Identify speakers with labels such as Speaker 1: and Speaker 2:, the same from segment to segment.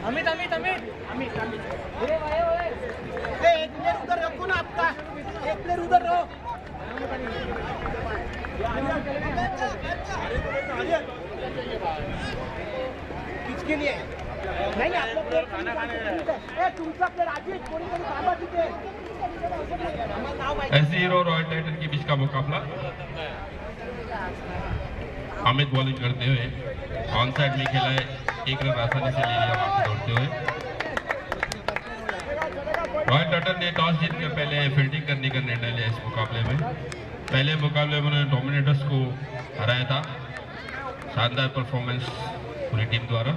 Speaker 1: अमित अमित अमित अमित अमित
Speaker 2: एक प्लेयर उधर रखो ना आपका, एक प्लेयर उधर रहो। किसके लिए नहीं, आप लोग खाना खाने तुमचा प्लेयर आजी कोणीतरी थांबा तिथे।
Speaker 3: एस0 रॉयल टाइटन के बीच का मुकाबला। अमित बॉलिंग करते हुए ऑन साइड में खेला है, एक रन आसानी से ले लिया वहां से दौड़ते हुए। रॉयल टाइटन ने टॉस जीतकर पहले फील्डिंग करने का निर्णय लिया इस मुकाबले में। पहले मुकाबले में उन्होंने डोमिनेटर्स को हराया था, शानदार परफॉर्मेंस पूरी टीम द्वारा।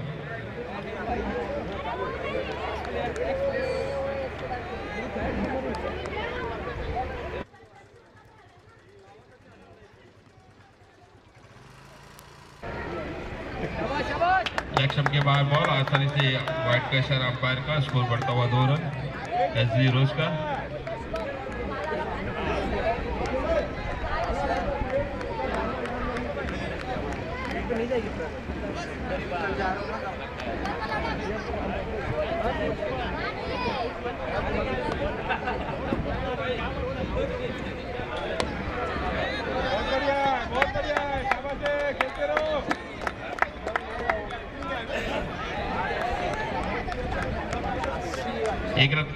Speaker 3: लक्ष्म के बाहर बॉल आसानी से वाइड का इशारा अंपायर का, स्कोर बढ़ता हुआ 2 रन एस0 का।
Speaker 4: बहुत बढ़िया, शाबाश, खेलते रहो।
Speaker 3: एक रन।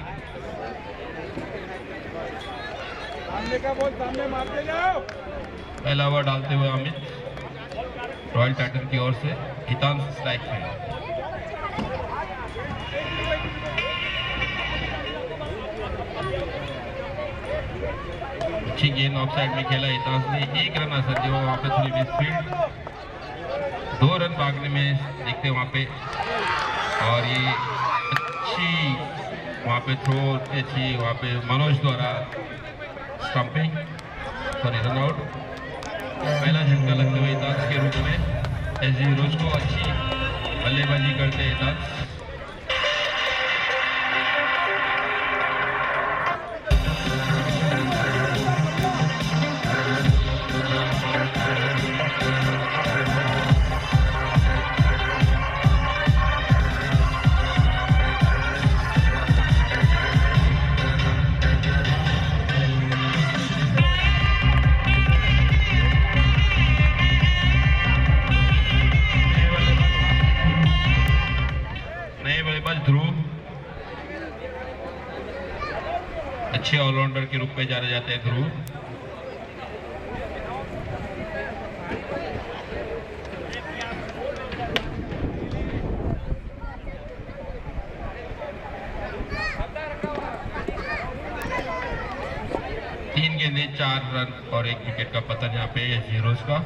Speaker 4: सामने का बॉल सामने मारते जाओ।
Speaker 3: पहला ओवर डालते हुए अमित रॉयल टाइटन की ओर से, हितांश स्ट्राइक में। अच्छी गेंद ऑफ साइड में खेला हितांश ने, 1 रन असर जो वहां पे थोड़ी मिसफील्ड, 2 रन भागने में देखते वहां पे। और ये अच्छी वहां पे थ्रो अच्छी, वहां पे मनोज द्वारा स्टंपिंग, सॉरी रन आउट। पहला झटका लगते हुए हितांश के रूप में एस0 को अच्छी बल्लेबाजी करते हितांश। अच्छे ऑलराउंडर के रूप में जाने जाते हैं ध्रुव। तीन गेंदें 4 रन और 1 विकेट का पतन यहाँ पे हीरोज का।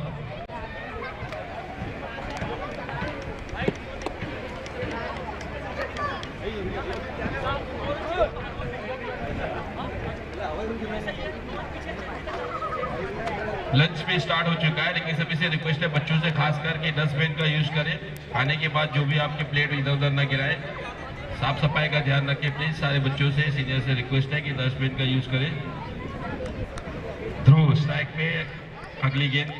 Speaker 3: लंच भी स्टार्ट हो चुका है, लेकिन सभी से रिक्वेस्ट है बच्चों से खास करके डस्टबिन का यूज करें। खाने के बाद जो भी आपके प्लेट इधर उधर न गिराए, साफ सफाई का ध्यान रखें प्लीज। सारे बच्चों से सीनियर से रिक्वेस्ट है कि डस्टबिन का यूज करें। ध्रुव स्ट्राइक पे, अगली गेंद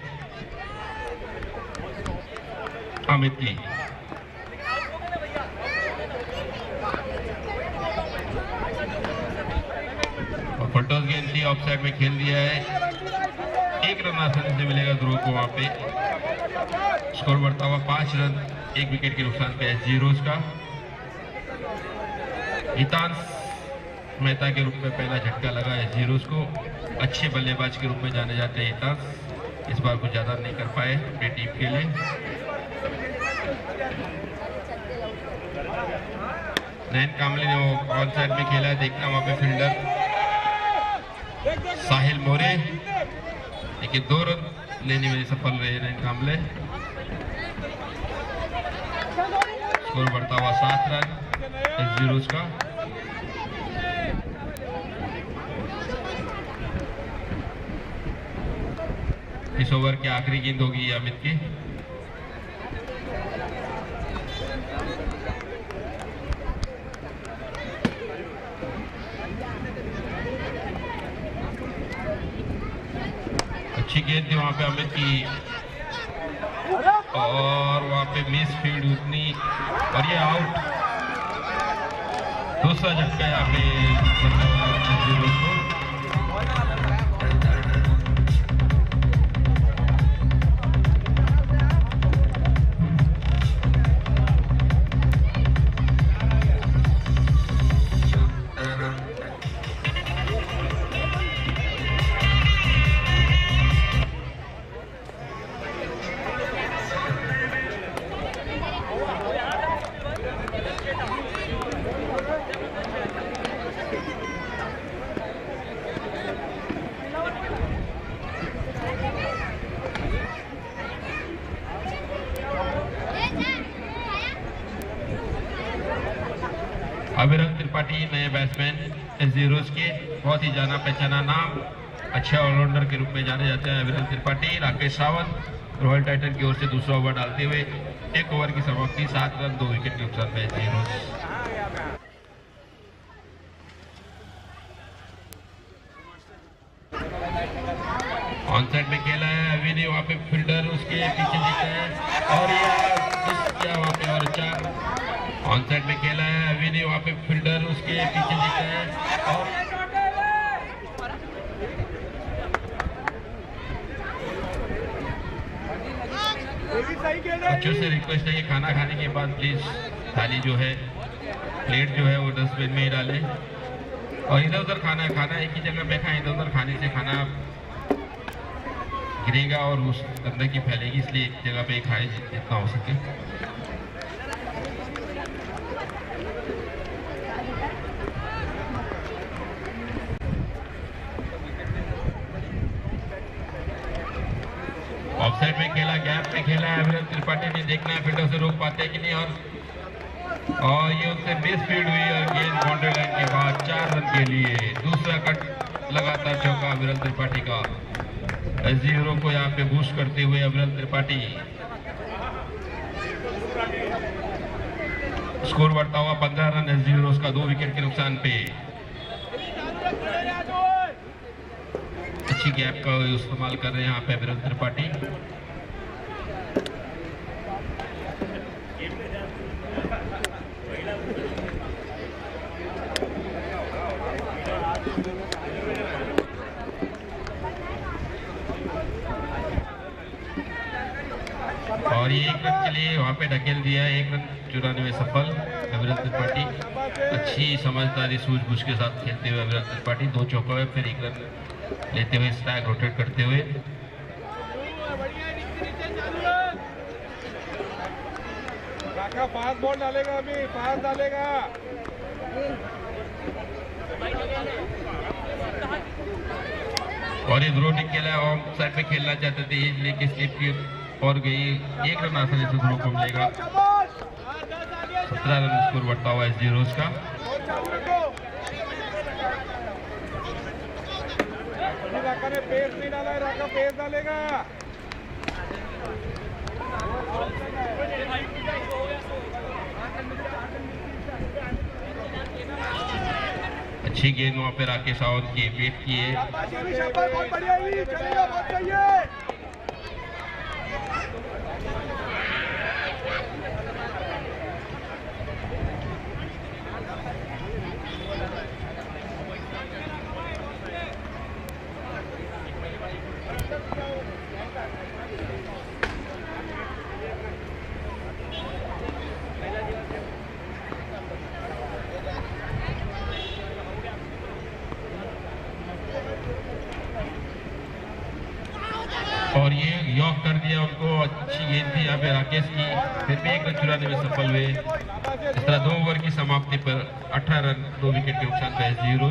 Speaker 3: अमित की। और फुलटॉस गेंद थी, ऑफ साइड में खेल दिया है। 1 रन आसानी से मिलेगा ध्रुव को वहां पे। स्कोर बढ़ता हुआ 5 रन 1 विकेट के नुकसान पे हीरोज का। हितांश मेहता के रूप में पहला झटका लगा है हीरोज को। अच्छे बल्लेबाज के रूप में जाने जाते हैं हितांश, इस बार कुछ ज्यादा नहीं कर पाए अपनी टीम के लिए। नयन कामले ने वो ऑन साइड में खेला है, देखना वहां पे फील्डर साहिल मोरे, लेकिन 2 रन लेने में सफल रहे नयन कामले। स्कोर बढ़ता हुआ 7 रन हीरोज का। इस ओवर की आखिरी गेंद होगी अमित की। अच्छी गेंद थी वहां पे अमित की, और वहां पे मिस फील्ड उतनी, और ये आउट। दूसरा झटका यहाँ पे अविरल त्रिपाठी नए बैट्समैन एस-0 के, बहुत ही जाना पहचाना नाम, अच्छे ऑलराउंडर के रूप में जाने जाते हैं अविरल त्रिपाठी। राकेश सावंत रॉयल टाइटन की ओर से दूसरा ओवर डालते हुए एक ओवर की समाप्ति 7 रन 2 विकेट के नुकसान पे एस-0। ऑन साइड में खेला है अभी नहीं, वहाँ पे फील्डर उसके पीछे दिखता है और ये वहाँ पे और 4 ऑन साइड में खेला है अभी नहीं, वहाँ पे फील्डर उसके पीछे दिखता है और बच्चों से रिक्वेस्ट है कि खाना खाने के बाद प्लीज थाली जो है, प्लेट जो है वो डस्टबिन में ही डालें और इधर उधर खाना एक ही जगह पे खाएं। इधर उधर खाने से खाना गिरेगा और उस गंदगी फैलेगी, इसलिए एक जगह पे खाएं जितना हो सके। ऑफसाइड में खेला, गैप में खेला है अविरल त्रिपाठी ने, देखना है फील्डर से रोक पाते हैं कि नहीं और ये उनसे मिस फील्ड हुई और गेंद बाउंड्री लाइन के बाद 4 रन के लिए दूसरा कट लगातार चौका अविरल त्रिपाठी का। एस-0 को यहाँ पे बूस्ट करते हुए अविरल त्रिपाठी, स्कोर बढ़ता हुआ 15 रन एस-0 का 2 विकेट के नुकसान पे। अच्छी गैप का इस्तेमाल कर रहे हैं यहाँ पे अविरल त्रिपाठी। और ये 1 रन के लिए वहाँ पे ढकेल दिया है, 1 रन चुराने में सफल अविरल त्रिपाठी। अच्छी समझदारी सूझबूझ के साथ खेलते हुए अविरल त्रिपाठी 2 चौका है, फिर 1 रन लेते हुए स्ट्राइक रोटेट करते हुए।
Speaker 4: काका फास्ट बॉल डालेगा, अभी फास्ट डालेगा।
Speaker 3: और ये ध्रुव खेला है, ऑफ साइड पे खेलना चाहते थे लेकिन स्लिप की और गई, 1 रन आसानी से ध्रुव को मिलेगा। 17 रन स्कोर बढ़ता हुआ एस-0 का।
Speaker 4: राका ने पेस नहीं डाला है, राका पेस डालेगा।
Speaker 3: अच्छी गेंद वहाँ पे राकेश सावंत की वेट की है।
Speaker 4: बहुत बढ़िया, चलेगा, बहुत चाहिए।
Speaker 3: और ये यॉक कर दिया उनको, अच्छी गेंद थी यहाँ पे राकेश की, फिर भी 1 रन चुराने में सफल हुए। इस तरह 2 ओवर की समाप्ति पर 18 रन 2 विकेट के नुकसान पे एस-0।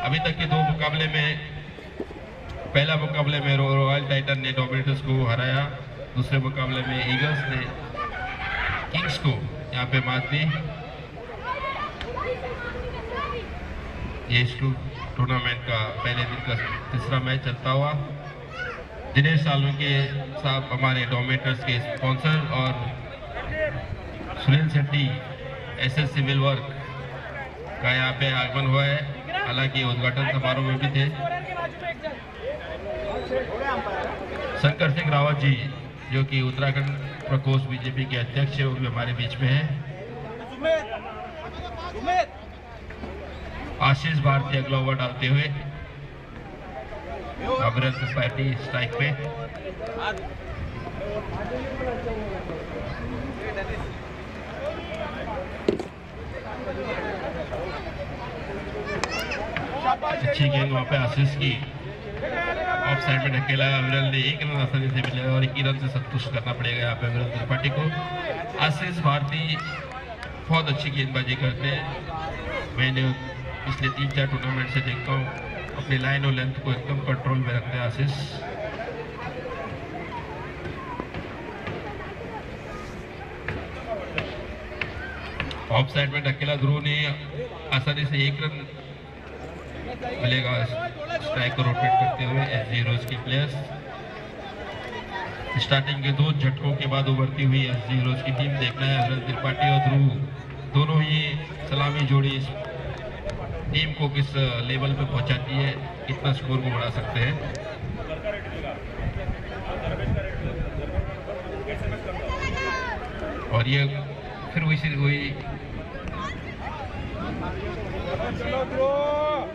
Speaker 3: अभी तक के 2 मुकाबले में, पहला मुकाबले में रॉयल टाइटन ने डोमिनेटर्स को हराया, दूसरे मुकाबले में ईगल्स ने किंग्स को यहाँ पे मात दी। ये इस टूर्नामेंट का पहले दिन का तीसरा मैच चलता हुआ। दिनेश सालुंके साहब हमारे डोमिनेटर्स के स्पॉन्सर और Sunil Shetty SS civil work का यहाँ पे आगमन हुआ है, हालांकि उद्घाटन समारोह में भी थे। शंकर सिंह रावत जी जो कि उत्तराखंड प्रकोष्ठ बीजेपी के अध्यक्ष है, वो भी हमारे बीच में है। आशीष भारती अगला ओवर डालते हुए अविरल त्रिपाठी स्ट्राइक पे। अच्छी गेंद वहां पे आशीष की ऑफ साइड में ढकेला। अविरल ने 1 रन आसानी से मिला और 1 रन से संतुष्ट करना पड़ेगा यहाँ पे अविरल त्रिपाठी को। आशीष भारती बहुत अच्छी गेंदबाजी करते हैं। मैंने पिछले 3-4 टूर्नामेंट से देखता हूँ अपनी लाइन और लेंथ को एकदम कंट्रोल में रखते हैं आशीष। ऑफ साइड में ढकेला ध्रुव ने आसानी से 1 रन मिलेगा स्ट्राइक को रोटेट करते हुए एसजी हीरोज के प्लेयर्स। स्टार्टिंग के 2 झटकों के बाद उभरती हुई एसजी हीरोज की टीम। देखना है अविरल त्रिपाठी और ध्रुव दोनों ही सलामी जोड़ी इस टीम को किस लेवल पे पहुंचाती है, कितना स्कोर को बढ़ा सकते हैं। और ये फिर वही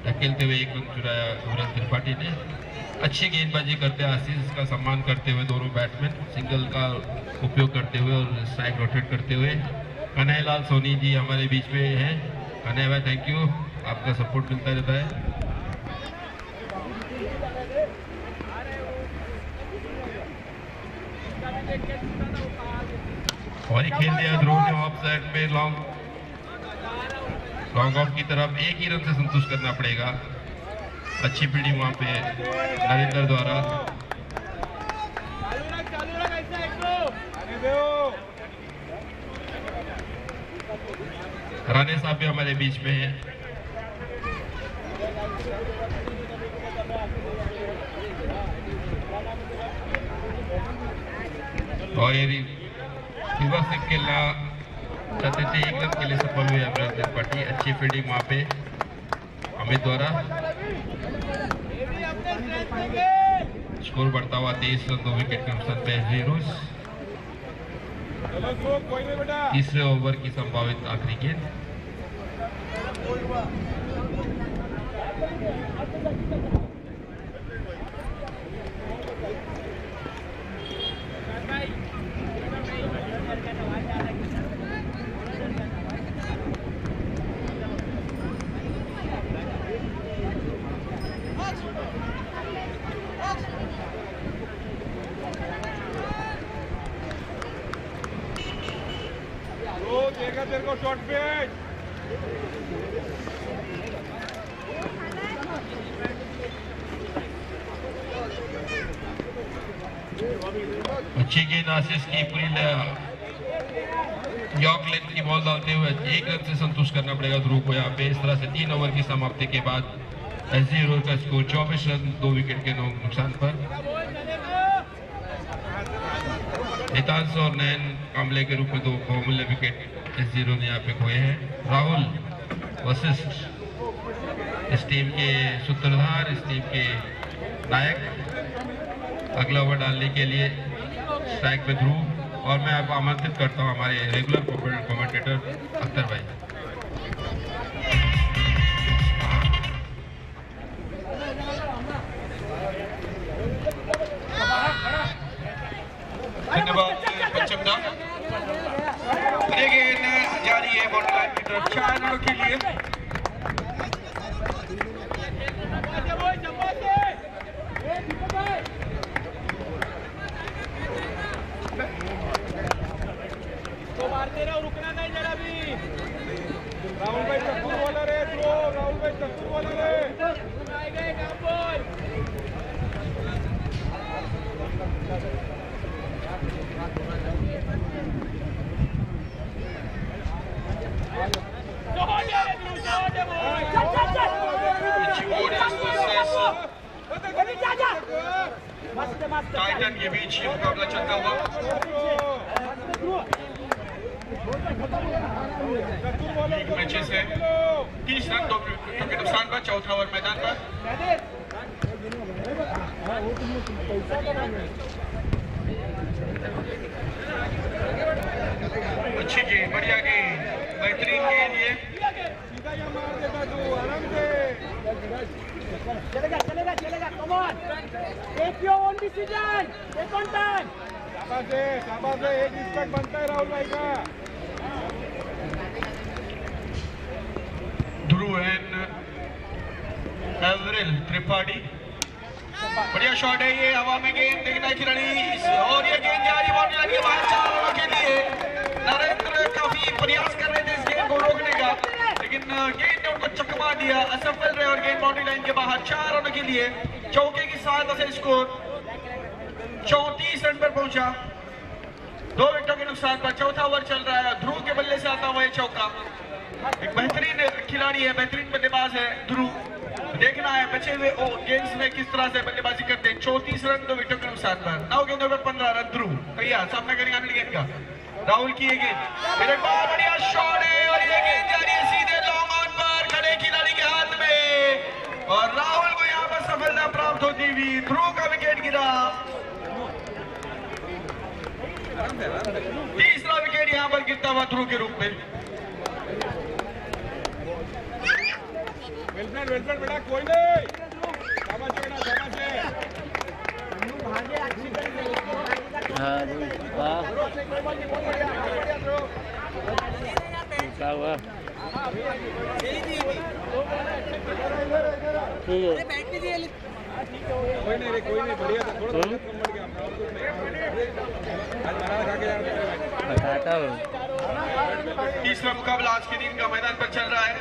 Speaker 3: धकेलते हुए 1 रन चुराया अविरल त्रिपाठी ने। अच्छी गेंदबाजी करते हैं आशीष का सम्मान करते हुए दोनों बैट्समैन, सिंगल का उपयोग करते हुए और स्ट्राइक रोटेट करते हुए। कन्हैया लाल सोनी जी हमारे बीच में हैं। कन्हैया भाई थैंक यू, आपका सपोर्ट मिलता रहता है। और ये खेल दिया ध्रुव ने ऑफ साइड में लॉन्ग ऑफ की तरफ। 1 ही रन से संतुष्ट करना पड़ेगा। अच्छी फील्डिंग वहां पे नरेंद्र द्वारा। राणे साहब भी हमारे बीच में हैं। और ये युवा से खेलना चाहते थे, 1 रन के लिए सफल हुए अविरल त्रिपाठी। अच्छी फील्डिंग वहां पे अमित द्वारा। स्कोर बढ़ता हुआ 23 रन 2 विकेट के नुकसान पे हीरोज। तीसरे ओवर की संभावित आखिरी गेंद।
Speaker 4: देगा तेरे को शॉर्ट पिच।
Speaker 3: अच्छी गेंद आशीष की पूरी यॉर्क लेंथ की बॉल डालते हुए 1 रन से संतुष्ट करना पड़ेगा ध्रुव को यहाँ पे। इस तरह से 3 ओवर की समाप्ति के बाद एसजी हीरोज का स्कोर 24 रन 2 विकेट के नुकसान पर। हितांश और नयन कामले के रूप में 2 बहुमूल्य विकेट एसजी हीरोज ने यहाँ पे खोए हैं। राहुल वशिष्ठ इस टीम के सूत्रधार, इस टीम के नायक। अगला ओवर डालने के लिए स्ट्राइक पे ध्रुव और मैं आपको आमंत्रित करता हूं हमारे रेगुलर कमेंटेटर अख्तर भाई।
Speaker 5: धन्यवाद पंचम दा। गेंद जारी है बॉर्डर लाइन की तरफ 4 रनों के लिए।
Speaker 1: मारते रहो, रुकना नहीं जरा भी।
Speaker 4: राहुल भाई चक्कर वाला रे थ्रो, राहुल भाई चक्कर वाला रे।
Speaker 1: आए गए काम बॉल।
Speaker 5: टाइटन के बीच ये मुकाबला चलता हुआ। लीग मैचेस है 30 रन 2 विकेट के नुकसान पर। चौथा ओवर मैदान पर। अच्छी गेंद, बढ़िया गेंद, बेहतरीन गेंद। ये
Speaker 4: सीधा या मार देगा तू, आराम से
Speaker 2: Take your own decision. Take on time.
Speaker 4: शाबाश है, एक रिस्पेक्ट बनता है राहुल भाई का।
Speaker 5: ध्रुव एंड एवरिल त्रिपाठी, बढ़िया शॉट है ये, हवा में गेंद देखना है खिलाड़ी, और ये गेंद जा रही बाउंड्री लाइन के बाहर 4 रनों के लिए। नरेंद्र काफी प्रयास कर रहे थे इस गेंद को रोकने का, लेकिन गेंद ने उनको चकमा दिया, असफल रहे और गेंद बाउंड्री लाइन के बाहर 4 रनों के लिए। चौके की सहायता से स्कोर 34 रन पर पहुंचा, 2 विकेटों के नुकसान पर। चौथा ओवर चल रहा है, ध्रुव के बल्ले से आता हुआ ये चौका। एक बेहतरीन खिलाड़ी है, बेहतरीन बल्लेबाज है ध्रुव, देखना है बचे हुए गेंद्स में किस तरह से बल्लेबाजी करते हैं। 34 रन 2 विकेटों के नुकसान पर, 9 गेंदों पर 15 रन। ध्रुव तैयार, सामना करेंगे अगली गेंद का। राहुल की ये गेंद, फिर एक बार बढ़िया शॉट है और ये गेंद जा रही है सीधे लॉन्ग ऑन पर खड़े खिलाड़ी के हाथ में, और राहुल को यहाँ पर सफलता प्राप्त होती हुई। ध्रुव का विकेट गिरा, तीसरा विकेट यहाँ पर गिरता हुआ ध्रुव के रूप में।
Speaker 4: वेलप्लेन बेटा, कोई नहीं, शाबाश है बेटा, शाबाश है।
Speaker 6: हाँ वाह, क्या हुआ? ठीक है,
Speaker 4: कोई नहीं रे, कोई नहीं, बढ़िया था, थोड़ा सा कम बढ़ गया आज मना खा के जाना।
Speaker 6: बताता हूँ।
Speaker 5: तीसरा मुकाबला आज के दिन का मैदान पर चल रहा है।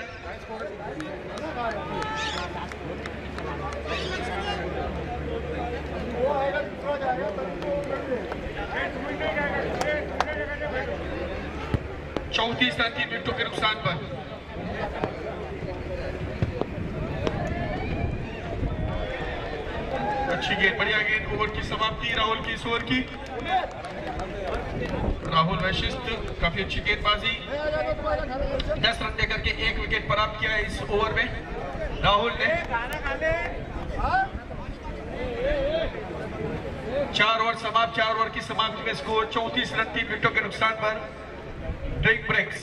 Speaker 5: चौंतीस रन 3 विकेटों के नुकसान पर। अच्छी गेंद, बढ़िया गेंद, ओवर की समाप्ति राहुल की इस ओवर की। राहुल वैशिष्ट काफी अच्छी गेंदबाजी, 10 रन देकर के 1 विकेट प्राप्त किया है इस ओवर में राहुल ने। 4 ओवर की समाप्ति में स्कोर 34 रन 3 विकेटों के नुकसान पर। Drink breaks.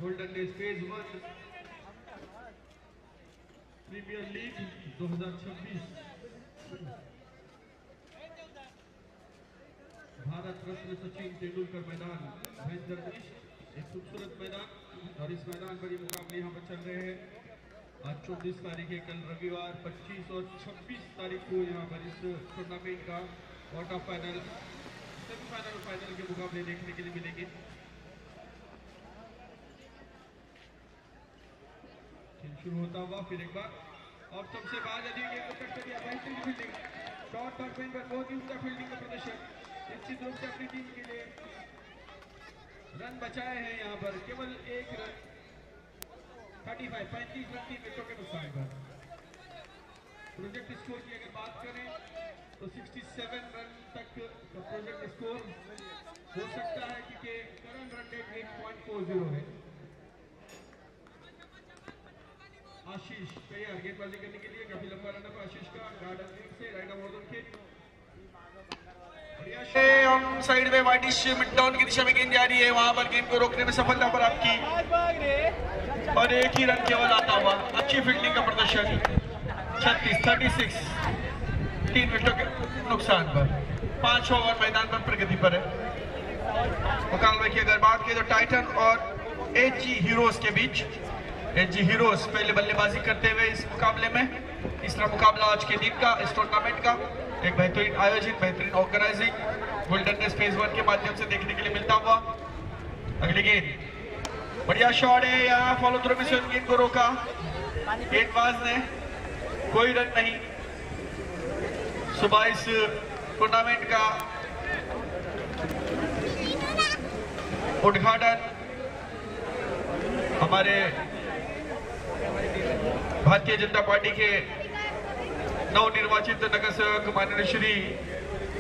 Speaker 5: Golden days phase 1 premier league 2026 Bharat Ratna Sachin Tendulkar मैदान भैंसर ईस्ट, एक खूबसूरत मैदान, और इस मैदान पर ये मुकाबले यहाँ पर चल रहे हैं। आज 24 तारीख है, कल रविवार 25 और 26 तारीख को यहाँ पर इस टूर्नामेंट का क्वार्टर फाइनल, सेमीफाइनल और फाइनल के मुकाबले देखने के लिए मिलेंगे। शुरू होता हुआ फिर एक बार, और सबसे बाद यदि गेंद को कट कर दिया, बेहतरीन फील्डिंग, शॉट पर पेन पर बहुत ही उम्दा फील्डिंग का प्रदर्शन, निश्चित रूप से अपनी टीम के लिए रन बचाए हैं यहाँ पर, केवल 1 रन, 35 रन 3 विकेटों के नुकसान पर। प्रोजेक्ट स्कोर की अगर बात करें तो 67 रन तक का प्रोजेक्ट स्कोर हो सकता है, क्योंकि करंट रन रेट 8.40 है। आशीष तैयार गेंदबाजी करने के लिए, काफी लंबा रन अप आशीष का, गार्डन लेग से राइट ऑफ ऑर्डर के ऑन साइड में वाइडिश मिड डाउन की दिशा में गेंद जा रही है, वहां पर गेंद को रोकने में सफलता प्राप्त की और 1 ही रन केवल आता हुआ। अच्छी फील्डिंग का प्रदर्शन, 36 3 विकेटों के नुकसान पर। 5 ओवर मैदान पर प्रगति पर है मुकाबले की अगर बात की तो टाइटन और एजी हीरोज के बीच। एजी हीरोज पहले बल्लेबाजी करते हुए इस मुकाबले में तीसरा मुकाबला आज के दिन का इस टूर्नामेंट का एक बेहतरीन आयोजन, बेहतरीन ऑर्गेनाइजिंग गोल्डन रेस फेज 1 के माध्यम से देखने के लिए मिलता हुआ। अगली गेंद, बढ़िया शॉट है यहाँ, फॉलो थ्रू मिशन गेंद को रोका गेंदबाज ने, कोई रन नहीं। सुबह इस टूर्नामेंट का उद्घाटन हमारे भारतीय जनता पार्टी के नवनिर्वाचित नगर सेवक माननीय श्री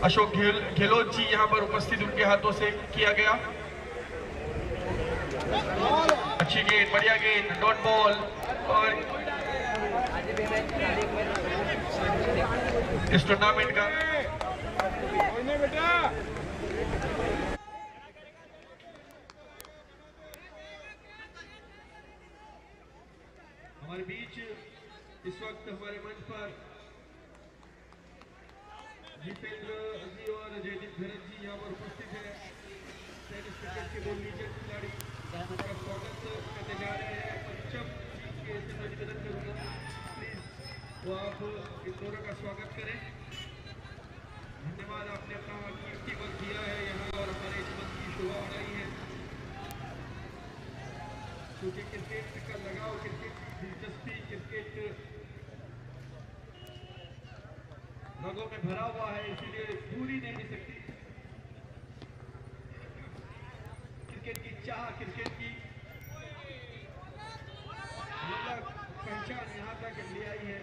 Speaker 5: अशोक गहलोत जी यहां पर उपस्थित उनके हाथों से किया गया। अच्छी गेंद, बढ़िया गेंद, डॉट बॉल। और इस टूर्नामेंट का हमारे बीच इस वक्त हमारे मंच पर जितेंद्र जी और जयदीप भरत जी यहाँ पर उपस्थित है। टेनिस क्रिकेट के दो लीजेंड खिलाड़ी उनका स्वागत करने जा रहे हैं। पंचम जी के से मैं निवेदन करूंगा प्लीज वो आप इन दोनों का स्वागत करें। धन्यवाद, आपने अपना कीमती वक्त दिया है यहाँ और हमारे इस मंच की शोभा बढ़ाई है। क्योंकि क्रिकेट का लगाव, क्रिकेट की दिलचस्पी, क्रिकेट रगों में भरा हुआ है, इसीलिए पूरी नहीं सकती। क्रिकेट की चाह, क्रिकेट की पहचान यहाँ तक ले आई है।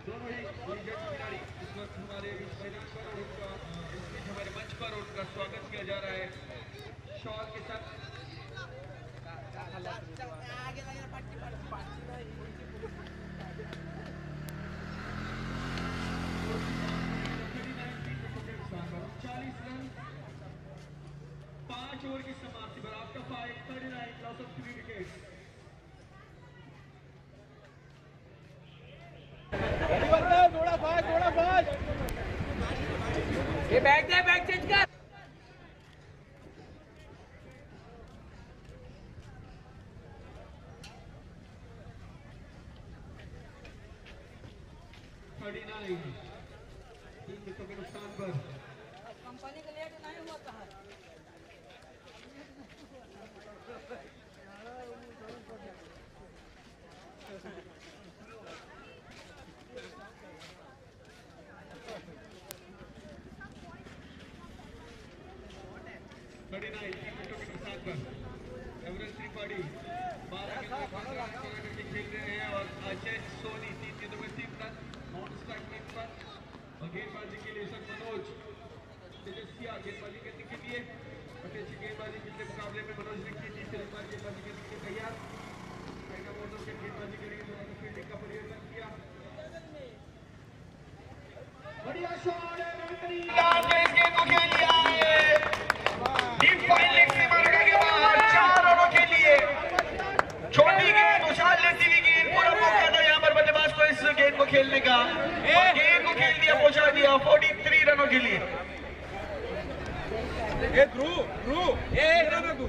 Speaker 5: दोनों ही लीजेंड खिलाड़ी इस वक्त हमारे मैदान पर और उनका इस बीच हमारे मंच पर उनका स्वागत किया जा रहा है शॉल के साथ। ओवर की समाप्ति पर आपका 539 लॉस ऑफ 3 विकेट्स।
Speaker 1: थोड़ा फास्ट ये बैक चेंज कर।
Speaker 5: तीन विकेटों के नुकसान पर
Speaker 7: कंपनी का लेट नहीं होता है।
Speaker 5: एवरेस्ट त्रिपाठी 12 करके खेल रहे हैं और अजय सोनी 3 गेंदों में 3 रन नॉन स्ट्राइक गेंद पर। और गेंदबाजी के लिए सर मनोज तेजस्विया गेंदबाजी करने के लिए अच्छी गेंदबाजी पिछले मुकाबले में मनोज ने की थी। फिर गेंदबाजी करने के लिए तैयार गेंदबाजी करेंगे, फील्डिंग का परिवर्तन किया। बढ़िया शॉट है, बेहतरीन गेंद को खेल लिया है डीप फाइन लेग से मारने के बाद 4 रनों के लिए। छोटी गेंद, उछाल लेती हुई गेंद, पूरा मौका था यहाँ पर बल्लेबाज को इस गेंद को खेलने का और गेंद को खेल दिया, पहुंचा दिया 43 रनों के लिए।
Speaker 4: ये ध्रुव ये रन तू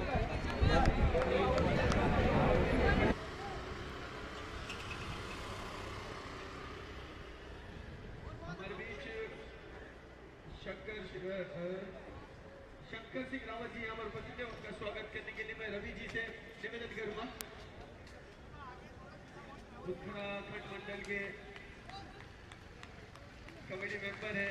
Speaker 5: हमारे बीच शंकर सिंह रावत जी यहाँ पर उपस्थित है। उनका स्वागत करने के लिए मैं रवि जी से निवेदन करूंगा। उत्तराखंड मंडल के कमेटी मेंबर है।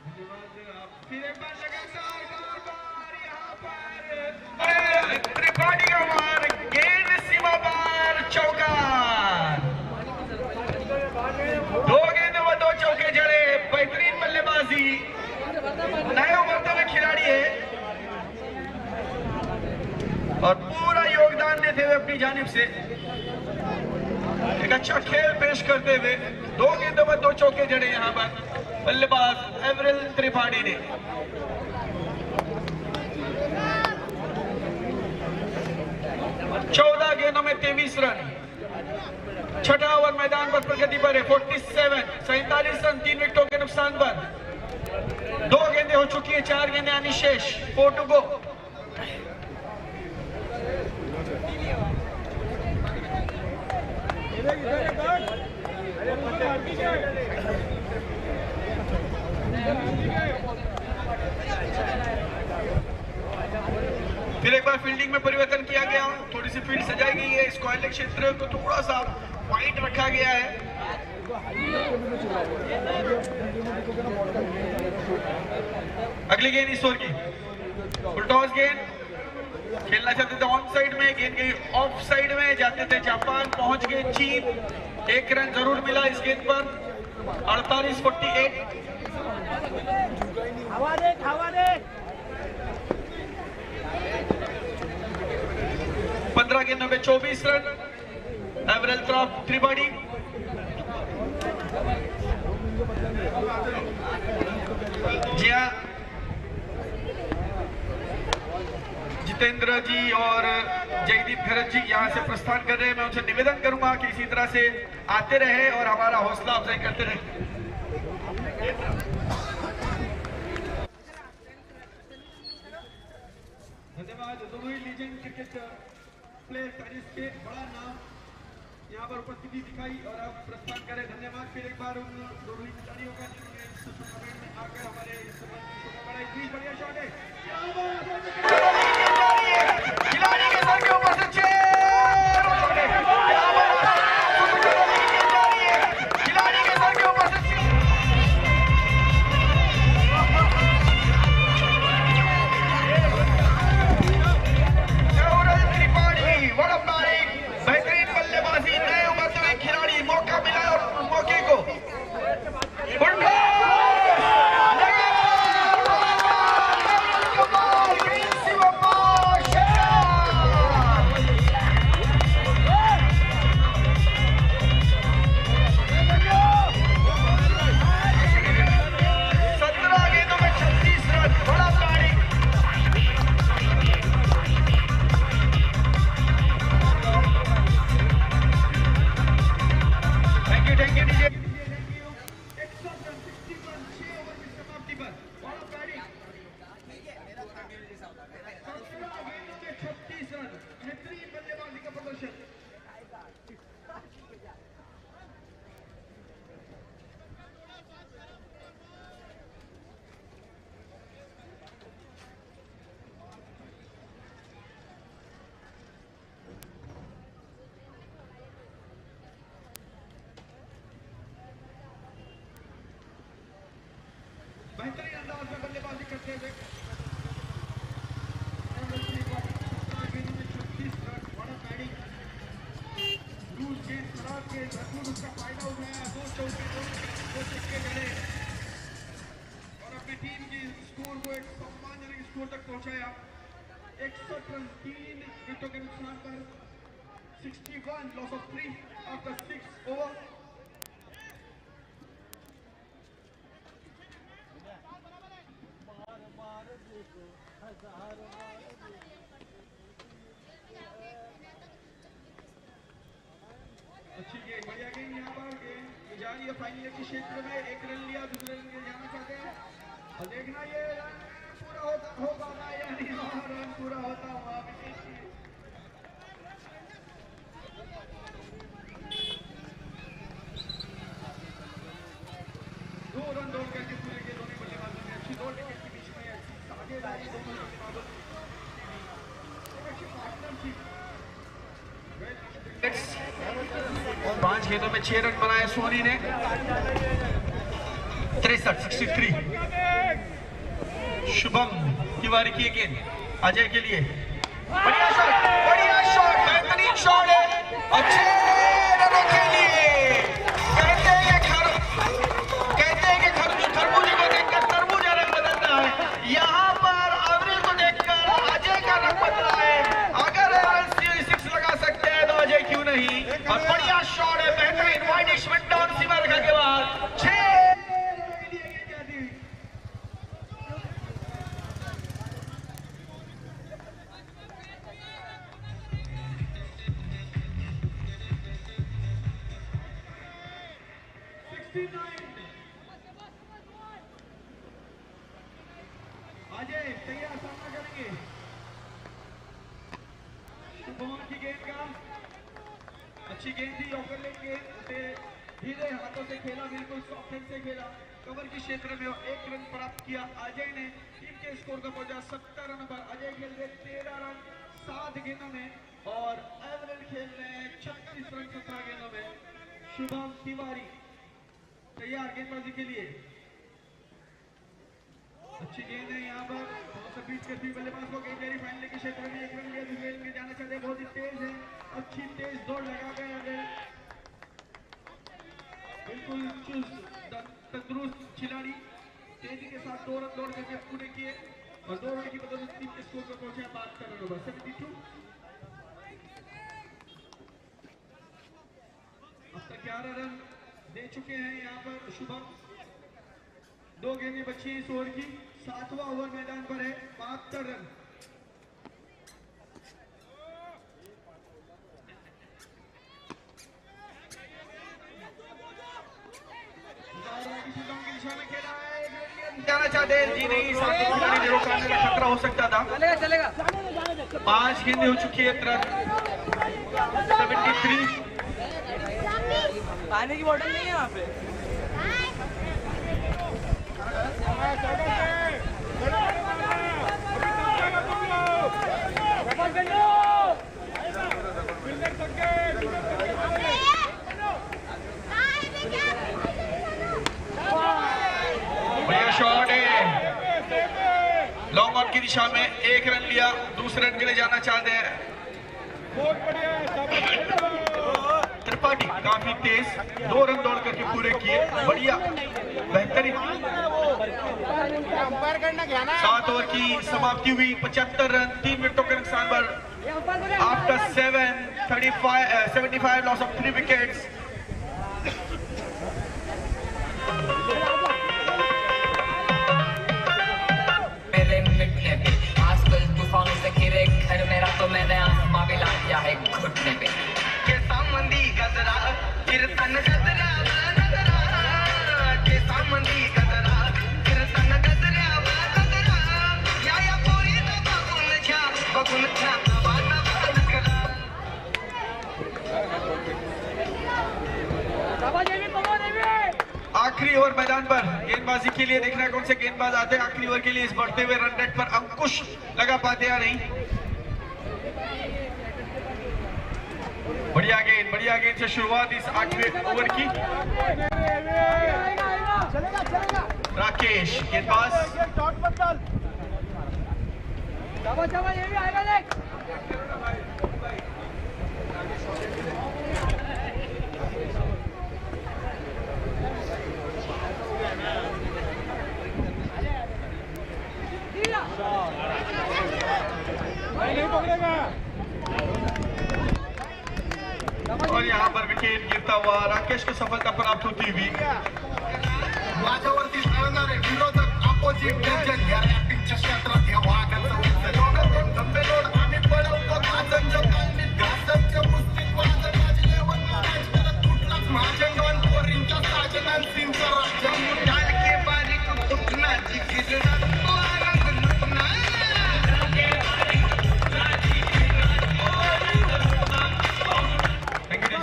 Speaker 5: धन्यवाद। आप फिर एक बार लगातार यहाँ पर त्रिपाठी का मार, गेंद सीमा पार, चौका। 2 गेंदों में 2 चौके जड़े, बेहतरीन बल्लेबाजी, नए उभरते हुए खिलाड़ी है और पूरा योगदान देते हुए अपनी जानिब से एक अच्छा खेल पेश करते हुए 2 गेंदों में 2 चौके जड़े यहाँ पर बल्लेबाज एवरेल त्रिपाठी ने। चौदह गेंदों में 23 रन। छठा ओवर मैदान पर प्रगति पर है 47 रन 3 विकेटों के नुकसान पर। 2 गेंदें हो चुकी है, 4 गेंदें आनी शेष, 4 to go। फिर एक बार फील्डिंग में परिवर्तन किया गया, थोड़ी सी फील्ड सजाई गई है, स्क्वायर क्षेत्र को थोड़ा सा वाइड रखा गया है। अगली गेंद इस ओर की बुलटॉस गेंद खेलना चाहते थे ऑन साइड में, गेंद गई ऑफ साइड में, जाते थे जापान, पहुंच गए चीन। 1 रन जरूर मिला इस गेंद पर, 48-48।
Speaker 2: हवा दे, हवा दे।
Speaker 5: 15 गेंदों में 24 रन, एवरेज ड्रॉप त्रिपाठी। जी हाँ, जितेंद्र जी और जयदीप भरत जी यहाँ से प्रस्थान कर रहे हैं। मैं उनसे निवेदन करूंगा कि इसी तरह से आते रहे और हमारा हौसला अफजाई करते रहे।
Speaker 4: धन्यवाद दोनों ही लीजेंड क्रिकेट प्लेयर टेनिस के बड़ा नाम यहाँ पर उपस्थिति दिखाई और अब प्रस्थान करें। धन्यवाद फिर एक बार उन दोनों ही खिलाड़ियों का जिन्होंने इस टूर्नामेंट में आकर हमारे इस मंच की शोभा बढ़ाई। इतनी बढ़िया शॉट है,
Speaker 5: खिलाड़ी के सर के ऊपर से खिलाड़ी के सर के ऊपर से त्रिपाठी, बड़ा बेहतरीन बल्लेबाजी, नए उभरते हुए खिलाड़ी, मौका मिला और मौके को
Speaker 4: बेहतरीन अंदाज में बल्लेबाजी करते हुए उसका फायदा उठाया, 2 चौके 2 छक्के जड़े और अपनी टीम की स्कोर को एक सम्मानजनक स्कोर तक पहुंचाया। 61 रन 3 विकेटों के नुकसान पर 61 लॉस ऑफ 3 आफ्टर 6 ओवर। अच्छी गेंद, बढ़िया गेंद, यहाँ पर गेंद जा रही है फाइनल के क्षेत्र में। 1 रन लिया, दूसरे रन के जाना चाहते हैं और देखना ये रन पूरा होगा या नहीं। रन पूरा होता हुआ दो रन दौड़ करके पूरे के दोनों बल्लेबाजों ने अच्छी दौड़ विकेट के बीच में साझेदारी दोनों बल्लेबाजों अच्छी पार्टनरशिप।
Speaker 5: 5 गेंदों में 6 रन बनाए सोनी ने। 63 शुभम तिवारी की गेंद अजय के लिए, बढ़िया शॉट, बेहतरीन शॉट है, अच्छे रनों के लिए। कहते हैं कि खरबूजे को देखकर तरबूजा रंग बदलता है, यहाँ पर अवरिल को देखकर अजय का रंग बदला है। अगर 6 लगा सकते हैं तो अजय क्यों नहीं। और बढ़िया शॉट है, बेहतरीन वाइडिश मिड डाउन सीमा रेखा के बाद 6
Speaker 4: 5 अजय तैयार, सामना करेंगे। शुभमन की गेंद का अच्छी गेंद थी, ऑफर लेंगे उसे धीरे हाथों से खेला, बिल्कुल सॉफ्ट हैंड से खेला, कवर के क्षेत्र में 1 रन प्राप्त किया अजय ने। टीम के स्कोर का पहुंचा 70 रन पर। अजय खेल रहे 13 रन 7 गेंदों में और एवरेज खेल रहे हैं 36 रन 17 गेंदों में। शुभम तिवारी तैयार गेंदबाजी के लिए। अच्छी गेंद है यहाँ पर, बीच करती बल्लेबाज को गेंद जारी, फाइनल के क्षेत्र में 1 रन लिया, दूसरे रन जाना चाहते हैं, बहुत ही तेज है, अच्छी तेज दौड़ लगा गए अजय, बिल्कुल चुस्त तंदुरुस्त खिलाड़ी, तेजी के साथ 2 रन दौड़ करके पूरे किए और 2 रन की बदौलत टीम के स्कोर पर पहुंचे 72 रन पर 72। अब तक 11 रन दे चुके हैं यहाँ पर शुभम। 2 गेंदें बची हैं इस ओवर की, 7वां ओवर मैदान पर है, 72 रन। जाना चाहते हैं जी नहीं, सामने खिलाड़ी ने रोका, खतरा हो सकता था।
Speaker 7: चलेगा
Speaker 4: 5 गेंदें हो चुकी है, 73।
Speaker 7: पानी की बोतल नहीं है वहाँ पे।
Speaker 5: बढ़िया शॉट है, लॉन्ग ऑन की दिशा में 1 रन लिया, दूसरे रन के लिए जाना चाहते हैं। त्रिपाठी काफी तेज 2 रन दौड़ करके पूरे किए, बढ़िया बेहतरीन। 7 ओवर की समाप्ति हुई, 75 रन 3 विकेटों के नुकसान पर। After 75 loss of 3 wickets.
Speaker 8: मेरे मिटने पे आजकल तूफानों से घिरे घर मेरा, तो मैंने आसमां भी ला दिया है घुटने पे। के सामंदी गजरा कीर्तन गजरा नजरा, के सामंदी गजरा कीर्तन गजरा नजरा, या पूरी तो बगुन छा वाना गजरा।
Speaker 5: आखिरी ओवर मैदान पर गेंदबाजी के लिए, देखना कौन से गेंदबाज आते हैं आखिरी ओवर के लिए। इस बढ़ते हुए रन रेट पर अंकुश लगा पाते या नहीं। बढ़िया गेंद से शुरुआत इस 8वें ओवर की। राकेश गेंदबाज,
Speaker 7: ये भी आएगा देख।
Speaker 5: और यहाँ पर विकेट गिरता हुआ राकेश को सफलता प्राप्त होती हुई।
Speaker 4: माझ्यावरती चालणारे विरोधक अपोजिट डिव्हिजन या रॅपिंगच्या क्षेत्रात या वाघाचं उत्तर आम्ही पळवतो काजंच्या कालनीत घासांच्या पुस्तीत वाजत वाजले वनराज करत तुटलाच महाजनवान पोरींच्या साजनांसींचा राज्य डालके बारीक उठणाची गिरणात तो आनंद लुटणार।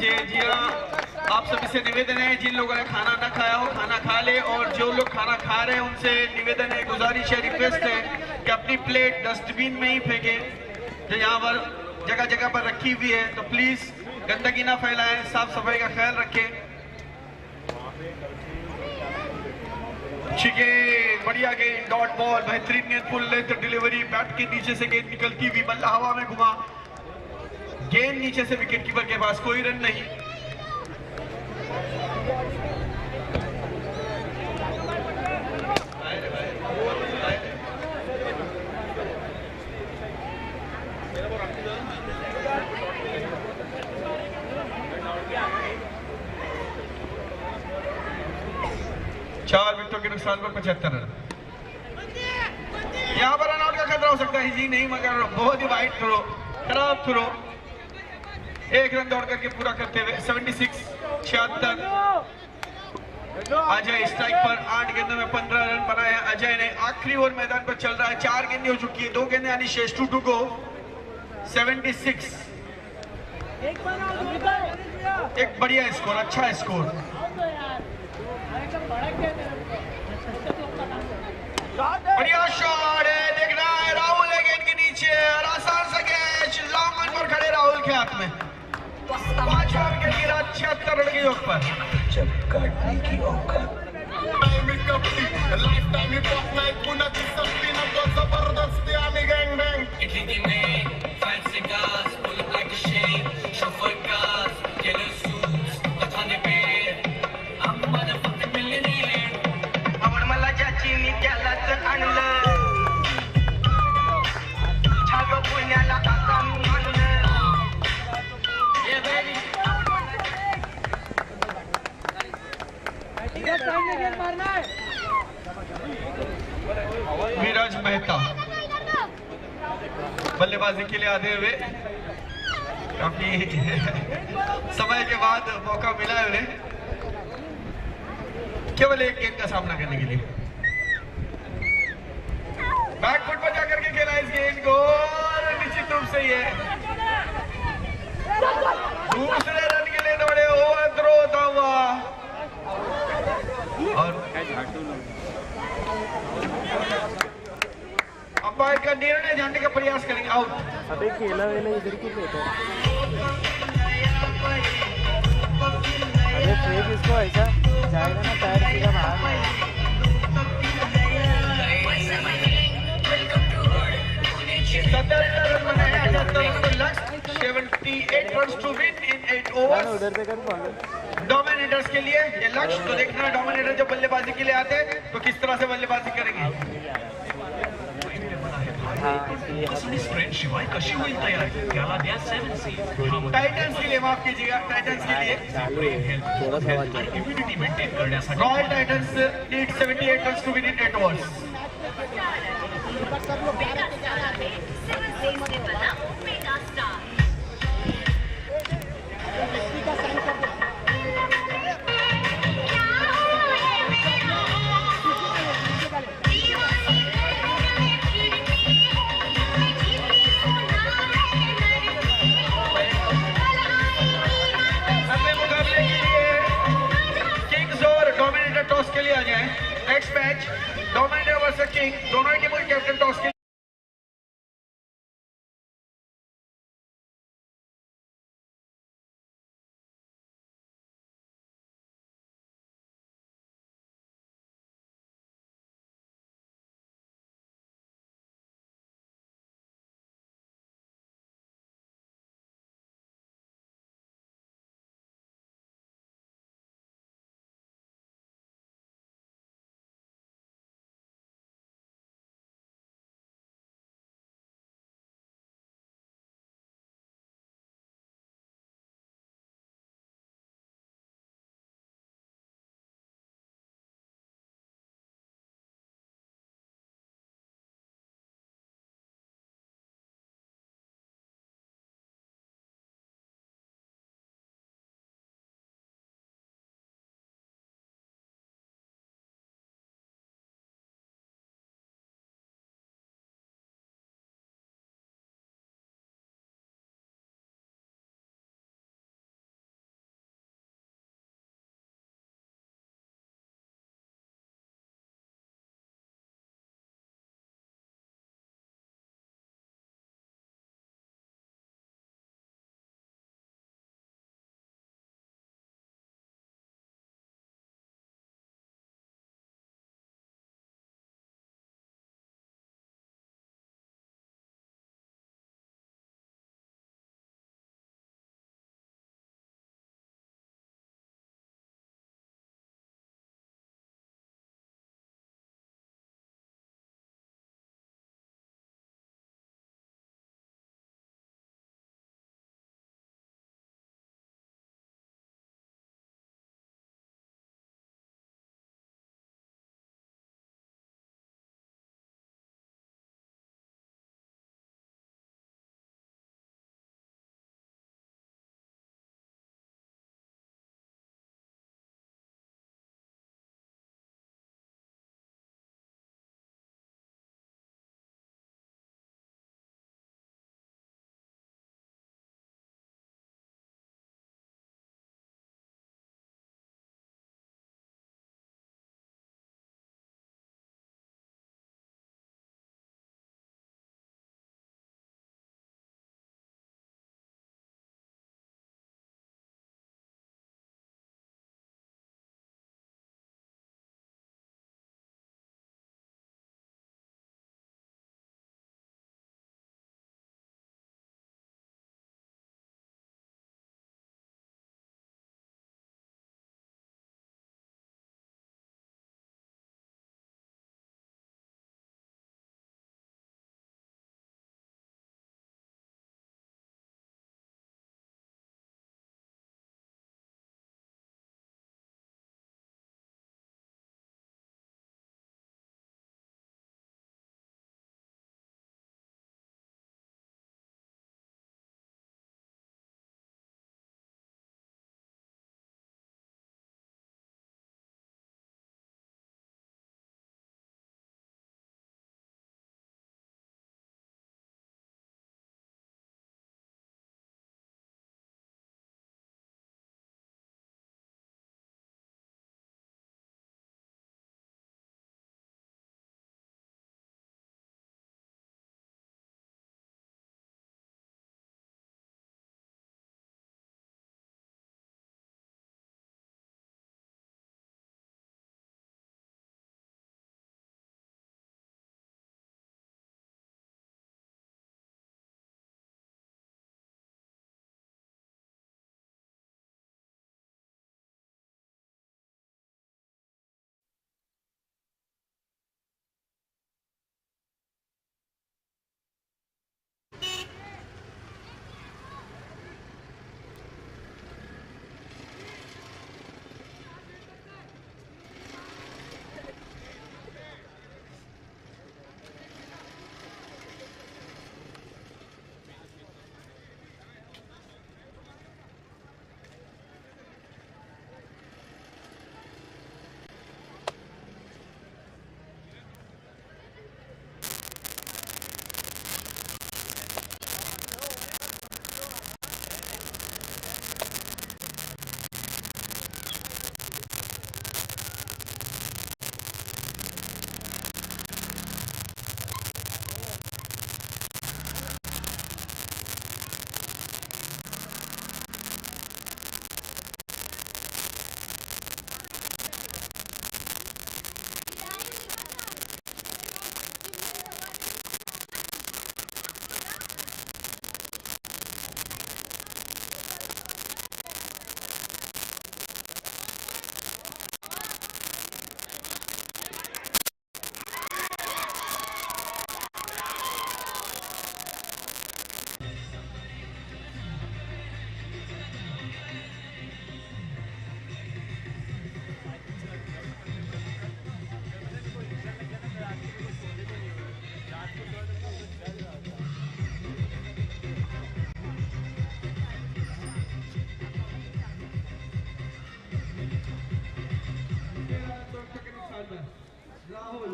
Speaker 5: जी हाँ, आप सभी से निवेदन है, जिन लोगों ने खाना ना खाया हो खाना खा ले, और जो लोग खाना खा रहे हैं उनसे निवेदन है, गुजारिश है, रिक्वेस्ट है कि अपनी प्लेट डस्टबिन में ही फेंकें जो यहाँ पर जगह जगह पर रखी हुई है। तो प्लीज गंदगी ना फैलाएं, साफ सफाई का ख्याल रखें। अच्छी गेंद, बढ़िया गेंद, डॉट बॉल, बेहतरीन गेंद, फुल लेंथ डिलीवरी, बैट के नीचे से गेंद निकलती हुई, बल्ला हवा में घुमा, गेंद नीचे से विकेट कीपर के पास, कोई रन नहीं। चार विकेटों के नुकसान पर 75 रन। यहाँ पर रनआउट का खतरा हो सकता है जी नहीं, मगर बहुत ही वाइड थ्रो, खराब थ्रो। 1 रन दौड़ करके पूरा करते हुए 76 76। अजय स्ट्राइक पर 8 गेंदों में 15 रन बनाए हैं अजय ने। आखिरी ओवर मैदान पर चल रहा है, 4 गेंदें हो चुकी है, 2 गेंदें यानी शेष 2 को 76। एक बढ़िया स्कोर, अच्छा स्कोर। बढ़िया शॉट है, देखना है राहुल है गेंद के नीचे और आसान सा कैच, लॉन्ग ऑन पर खड़े राहुल के हाथ में। 5 विकेट गिरा 76 रन के योग पर। विराज मेहता बल्लेबाजी के लिए आते हुए काफी समय के बाद मौका मिला है उन्हें केवल एक गेंद का सामना करने के लिए। बैकफुट पर जाकर के खेला इस गेंद को और निश्चित रूप से ये दूसरे रन के लिए दौड़े, ओवर थ्रो होता हुआ और अंपायर का निर्णय जानने का प्रयास करेंगे, आउट।
Speaker 6: अबे खेला वेला इधर क्यों लेता है? अबे फेंक इसको, ऐसा जाएगा ना पैर सीधा बाहर।
Speaker 5: 77 रन बनाए, 78 रन को लक्ष्य, 78 runs to win in 8 overs।
Speaker 6: उधर से कर
Speaker 5: डोमिनेटर्स के लिए ये लक्ष्य। तो देखना है डोमिनेटर जब बल्लेबाजी के लिए आते हैं तो किस तरह से बल्लेबाजी करेंगे।
Speaker 9: शिवाय कशी होईल तयार, त्याला द्या 7 सीड।
Speaker 5: टाइटन्स के लिए, माफ कीजिएगा, टाइटन्स के लिए
Speaker 6: थोड़ा सवाल
Speaker 9: इम्युनिटी मेंटेन करण्यासाठी
Speaker 5: royal titans need 78 runs to win in 8 overs।
Speaker 2: सब लोग जा रहे थे।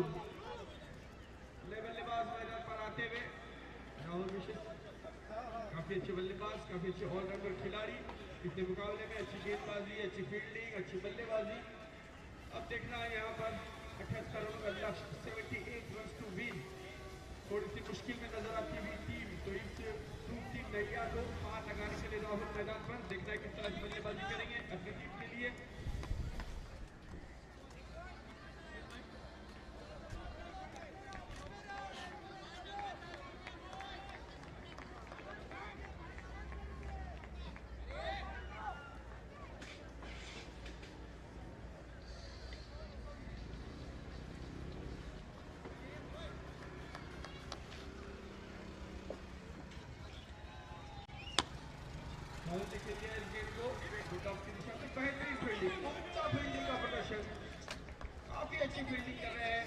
Speaker 4: राहुल बल्लेबाज मैदान पर आते हुए राहुल मिश्र काफी अच्छे बल्लेबाज, काफी अच्छे ऑलराउंडर खिलाड़ी। इतने मुकाबले में अच्छी गेंदबाजी, अच्छी फील्डिंग, अच्छी बल्लेबाजी। अब देखना है यहाँ पर 78 रनों का लक्ष्य, 78 रन टू विन। थोड़ी सी मुश्किल में नजर आती हुई टीम, तो इस ग्रुप टीम नैया को हार लगाने के लिए राहुल मैदान पर। देखना है किस तरह से बल्लेबाजी करेंगे अपनी टीम के लिए। काफी अच्छी फील्डिंग कर रहे हैं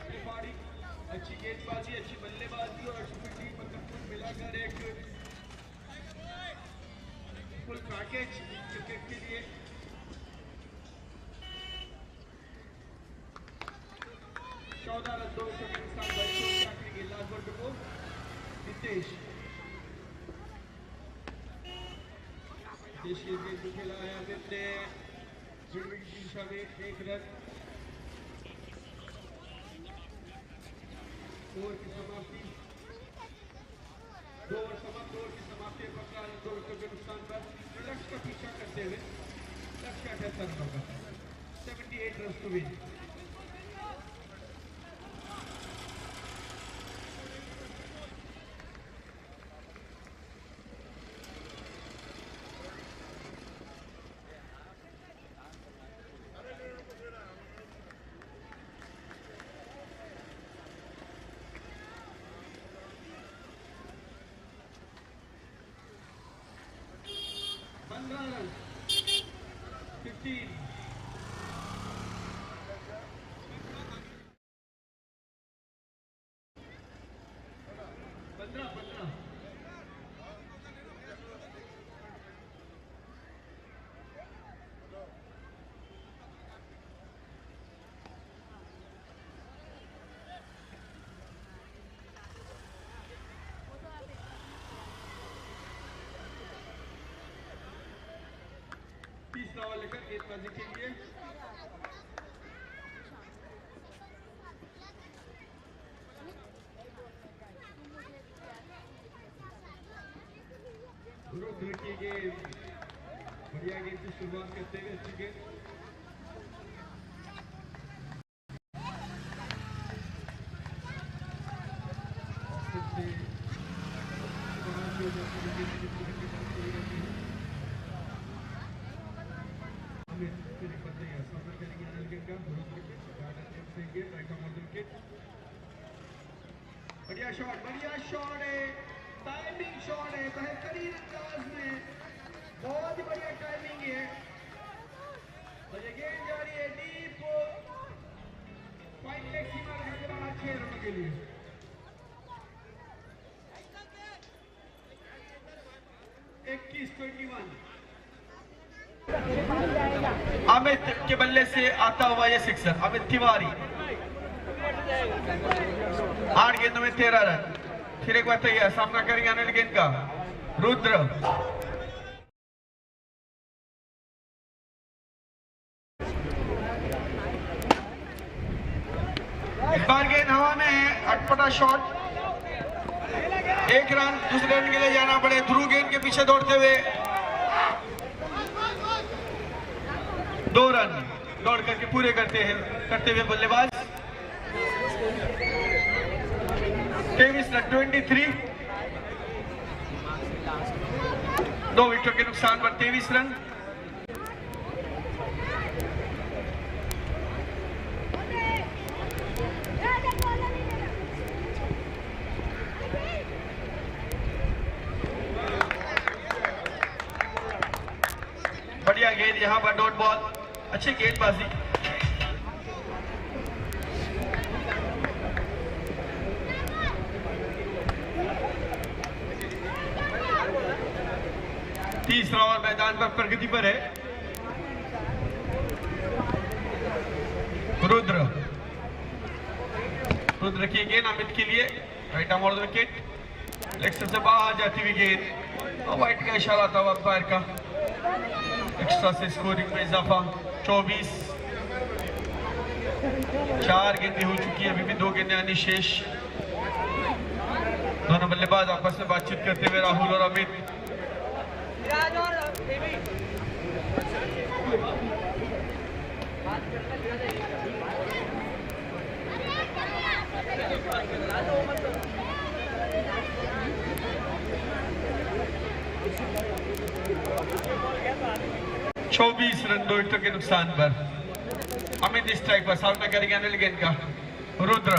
Speaker 4: त्रिपाठी। अच्छी गेंदबाजी, अच्छी बल्लेबाजी और अच्छी फील्डिंग, मतलब कुल मिलाकर एक फुल पैकेज क्रिकेट के लिए। चौदह रन 2 विकेट के साथ गेंदबाज वर्ग को नितेश देशीय गेंद खेला है अमित ने की दिशा में 1 रन। ओवर की समाप्ति 2 ओवर समाप्त, 2 ओवर की समाप्ति 15 रन 2 विकेट के नुकसान पर लक्ष्य का पीछा करते हुए लक्ष्य 78 रन पर 78 रन टू विन। तीसरा ओवर लेकर गेंदबाजी के लिए रुद्र की गेंद, बढ़िया गेंद की शुरुआत करते हुए अच्छी गेंद। बढ़िया शॉट है, टाइमिंग शॉट है, बेहतरीन अंदाज में, बहुत ही बढ़िया टाइमिंग है। और ये गेंद जा रही है डीप पॉइंट लेग सीमा के बाहर 6 रनों के लिए। अमित के बल्ले से आता हुआ ये सिक्सर, अमित तिवारी 8 गेंदों में 13 रन। फिर एक बार तैयार, सामना करेंगे अनिल गेंद का रुद्र। इस बार गेंद हवा में है, अटपटा शॉट, 1 रन। दूसरे रन के लिए जाना पड़े, ध्रुव गेंद के पीछे दौड़ते हुए 2 रन दौड़ करके पूरे करते हुए बल्लेबाज 23 रन 23, 2 विकेट के नुकसान पर 23 रन। बढ़िया गेंद यहां पर, डॉट बॉल, अच्छी गेंदबाजी। तीसरा ओवर मैदान पर प्रगति पर है। रुद्र
Speaker 5: खुद रखिए गेंद अमित के लिए, right arm on the wicket, leg से बाहर जाती हुई गेंद, और वाइट का इशारा था अंपायर का। एक्स्ट्रा से स्कोरिंग में इजाफा, 24। 4 गेंदें हो चुकी है, अभी भी 2 गेंदें आनी शेष। दोनों बल्लेबाज आपस में बातचीत करते हुए, राहुल और अमित। चौबीस रन 2 विकेटों के नुकसान पर। अमित स्ट्राइक पर, सामना करेंगे अनिल गेंद का। रुद्र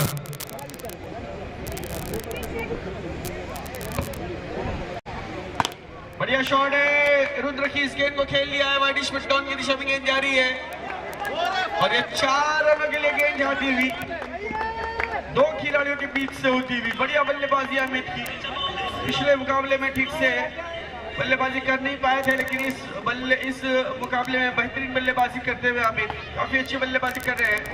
Speaker 5: बढ़िया शॉट है, रुद्र की इस गेंद को खेल लिया है, वाइड स्मिथ डाउन की दिशा में गेंद जा रही है, और ये 4 रनों के लिए गेंद जाती हुई 2 खिलाड़ियों के बीच से होती हुई। बढ़िया बल्लेबाजी अमित की, पिछले मुकाबले में ठीक से बल्लेबाजी कर नहीं पाए थे, लेकिन इस मुकाबले में बेहतरीन बल्लेबाजी करते हुए अमित काफी अच्छी बल्लेबाजी कर रहे हैं।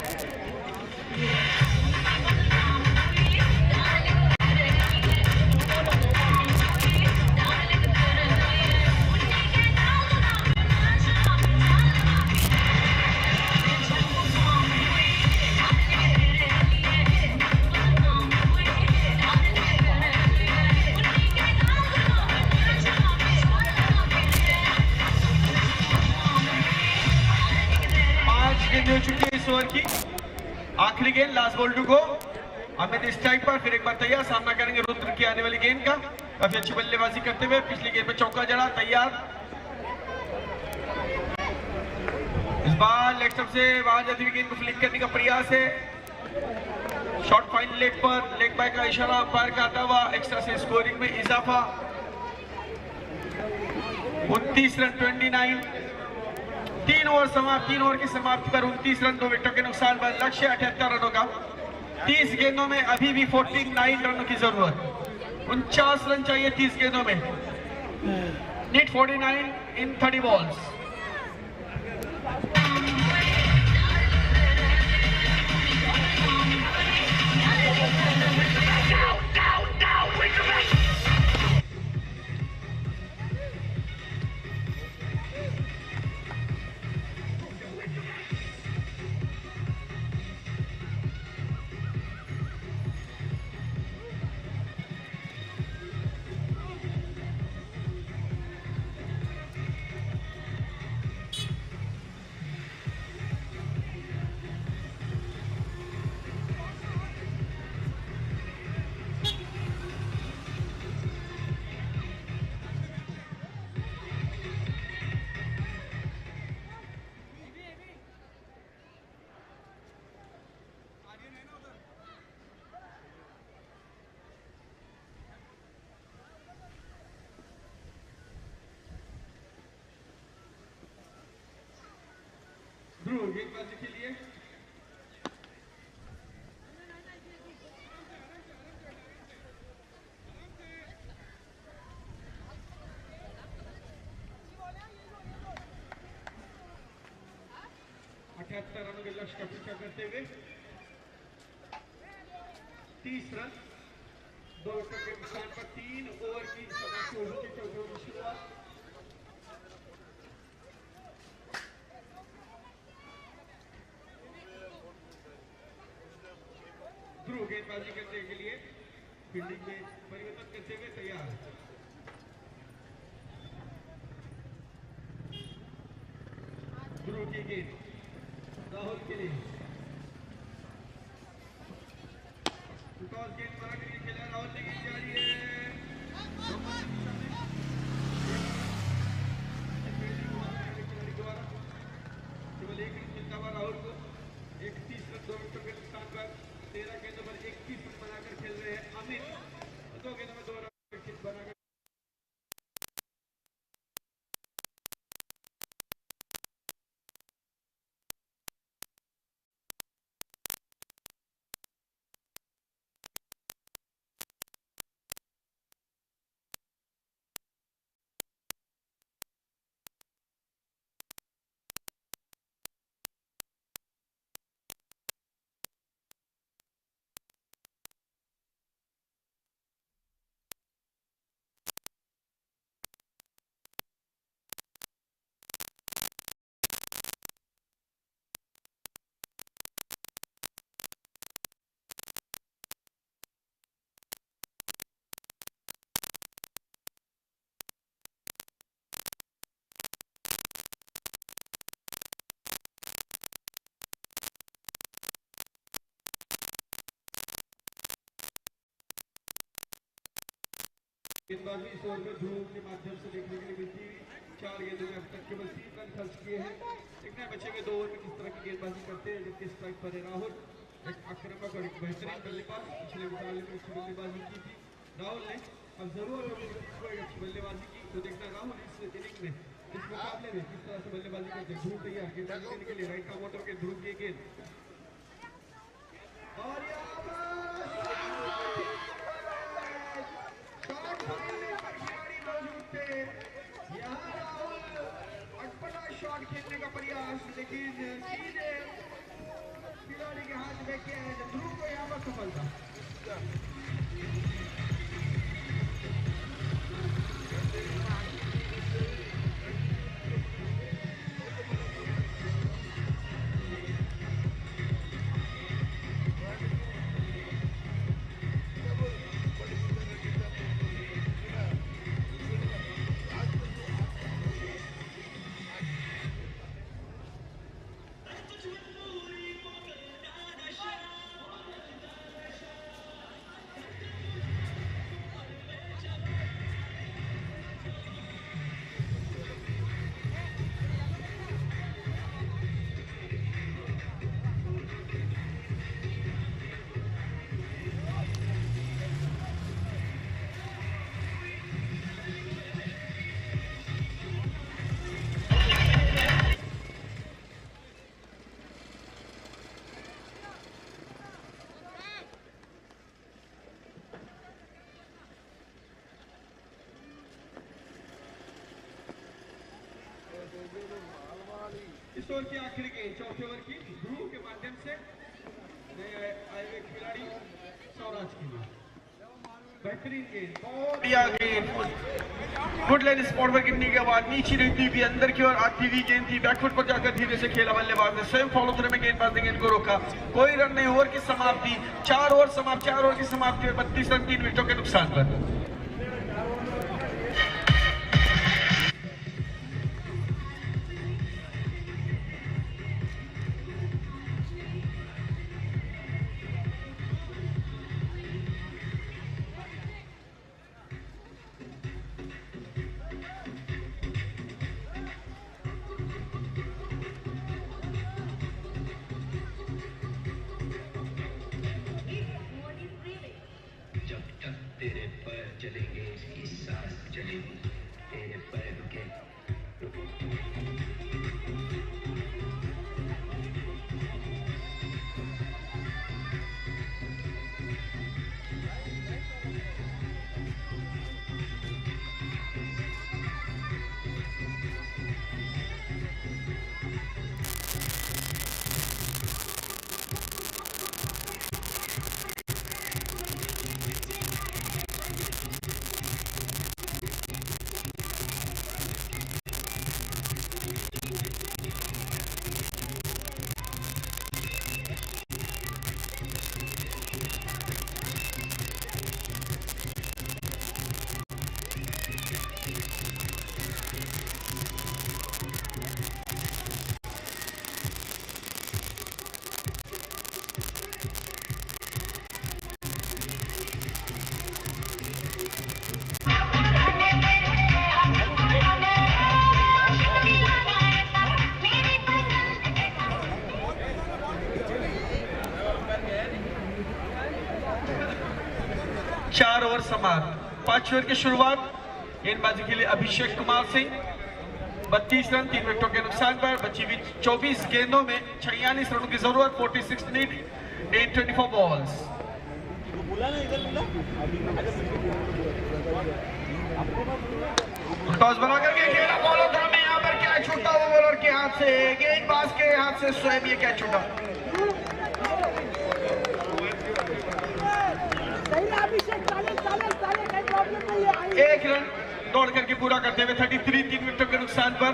Speaker 5: हो चुकी है इस ओवर की, आखिरी गेंद last ball to go. Amit strike पर, फिर एक बार तैयार, सामना करेंगे रुद्र की आने वाली गेंद का। काफी अच्छी बल्लेबाजी करते हुए पिछली गेंद पे चौका जड़ा, तैयार। इस बार लेग स्टंप से बाहर जाती हुई गेंद को फ्लिक करने का प्रयास है। शॉट फाइन लेग पर, लेग बाय का इशारा अंपायर का आता हुआ, एक्स्ट्रा से स्कोरिंग में इजाफा। 29 रन 29। 3 ओवर समाप्त, 3 ओवर की समाप्ति पर 29 रन 2 विकेटों के नुकसान पर। लक्ष्य 78 रनों का। 30 गेंदों में अभी भी 49 रनों की जरूरत। 49 रन चाहिए 30 गेंदों में। नीड 49 इन 30 बॉल्स। ध्रुव गेंदबाजी के लिए रनों के लक्ष्य का पीछा करते हुए 30 रन 2 विकेट के नुकसान पर 3 ओवर की समाप्ति हो चुकी है। चौथे ओवर की शुरुआत। ध्रुव गेंदबाजी करने के लिए फील्डिंग में परिवर्तन करते हुए तैयार। ध्रुव की गेंद राहुल के लिए, गेंद बना करके खेला, राहुल ने गेंद जा रही है, केवल 1 रन मिलता हुआ राहुल को। 31 रन 2 विकेटों के नुकसान पर 13 गेंदों पर 21 रन बनाकर खेल रहे हैं अमित। 2 गेंदों में 2 रन बनाकर
Speaker 4: गेंदबाजी इस ओवर में ध्रुव के माध्यम से देखने के लिए मिलती है। 4 गेंदों में अब तक केवल 3 रन खर्च किए हैं। देखना है बचे हुए 2 ओवर में किस तरह की गेंदबाजी करते हैं। जबकि स्ट्राइक पर है राहुल, एक आक्रामक और एक बेहतरीन बल्लेबाज। पिछले मुकाबले में अच्छी बल्लेबाजी की थी राहुल ने, अब जरूर एक अच्छी बल्लेबाजी की। तो देखना राहुल इस इनिंग में, इस मुकाबले में किस तरह से बल्लेबाजी करते हैं। ध्रुव तैयार गेंदबाजी करने के लिए, राइट का मोटर के ध्रुव की गेंद और शॉट खेलने का प्रयास, लेकिन सीधे खिलाड़ी के हाथ में क्या है। ध्रुव को यहाँ पर सफलता। इस ओवर की आखिरी गेंद, चौथे ओवर की ध्रुव के माध्यम से आए हुए खिलाड़ी सौराज के लिए बेहतरीन गेंद, बढ़िया गेंद। गुड लाइन स्पॉट पर गिरने के बाद नीचे रहती हुई अंदर की ओर आती हुई गेंद थी। बैकफुट पर जाकर धीरे से खेला बल्लेबाज ने, स्वयं फॉलो थ्रू में गेंदबाज ने गेंद को रोका। कोई रन नहीं। ओवर की समाप्ति 4 ओवर समाप्त, 4 ओवर की समाप्ति में 32 रन 3 विकेटों के नुकसान पर।
Speaker 10: तेरे पैर चलेंगे, इसकी सांस चलेगी, तेरे पैर रुके।
Speaker 5: चार ओवर समाप्त। 5वें ओवर की शुरुआत गेंदबाजी के लिए अभिषेक कुमार सिंह 32 रन 3 विकेटों के नुकसान पर। बची हुई 24 गेंदों में 46 रनों की जरूरत। 46 नीड इन 24 बॉल्स। टॉस बना करके खेला बॉलर था, यहाँ पर कैच छूटा हुआ बॉलर के हाथ से, गेंदबाज के हाथ से स्वयं ये कैच छूटा। एक रन दौड़ करके पूरा करते हुए 33 3 विकेटों के नुकसान पर।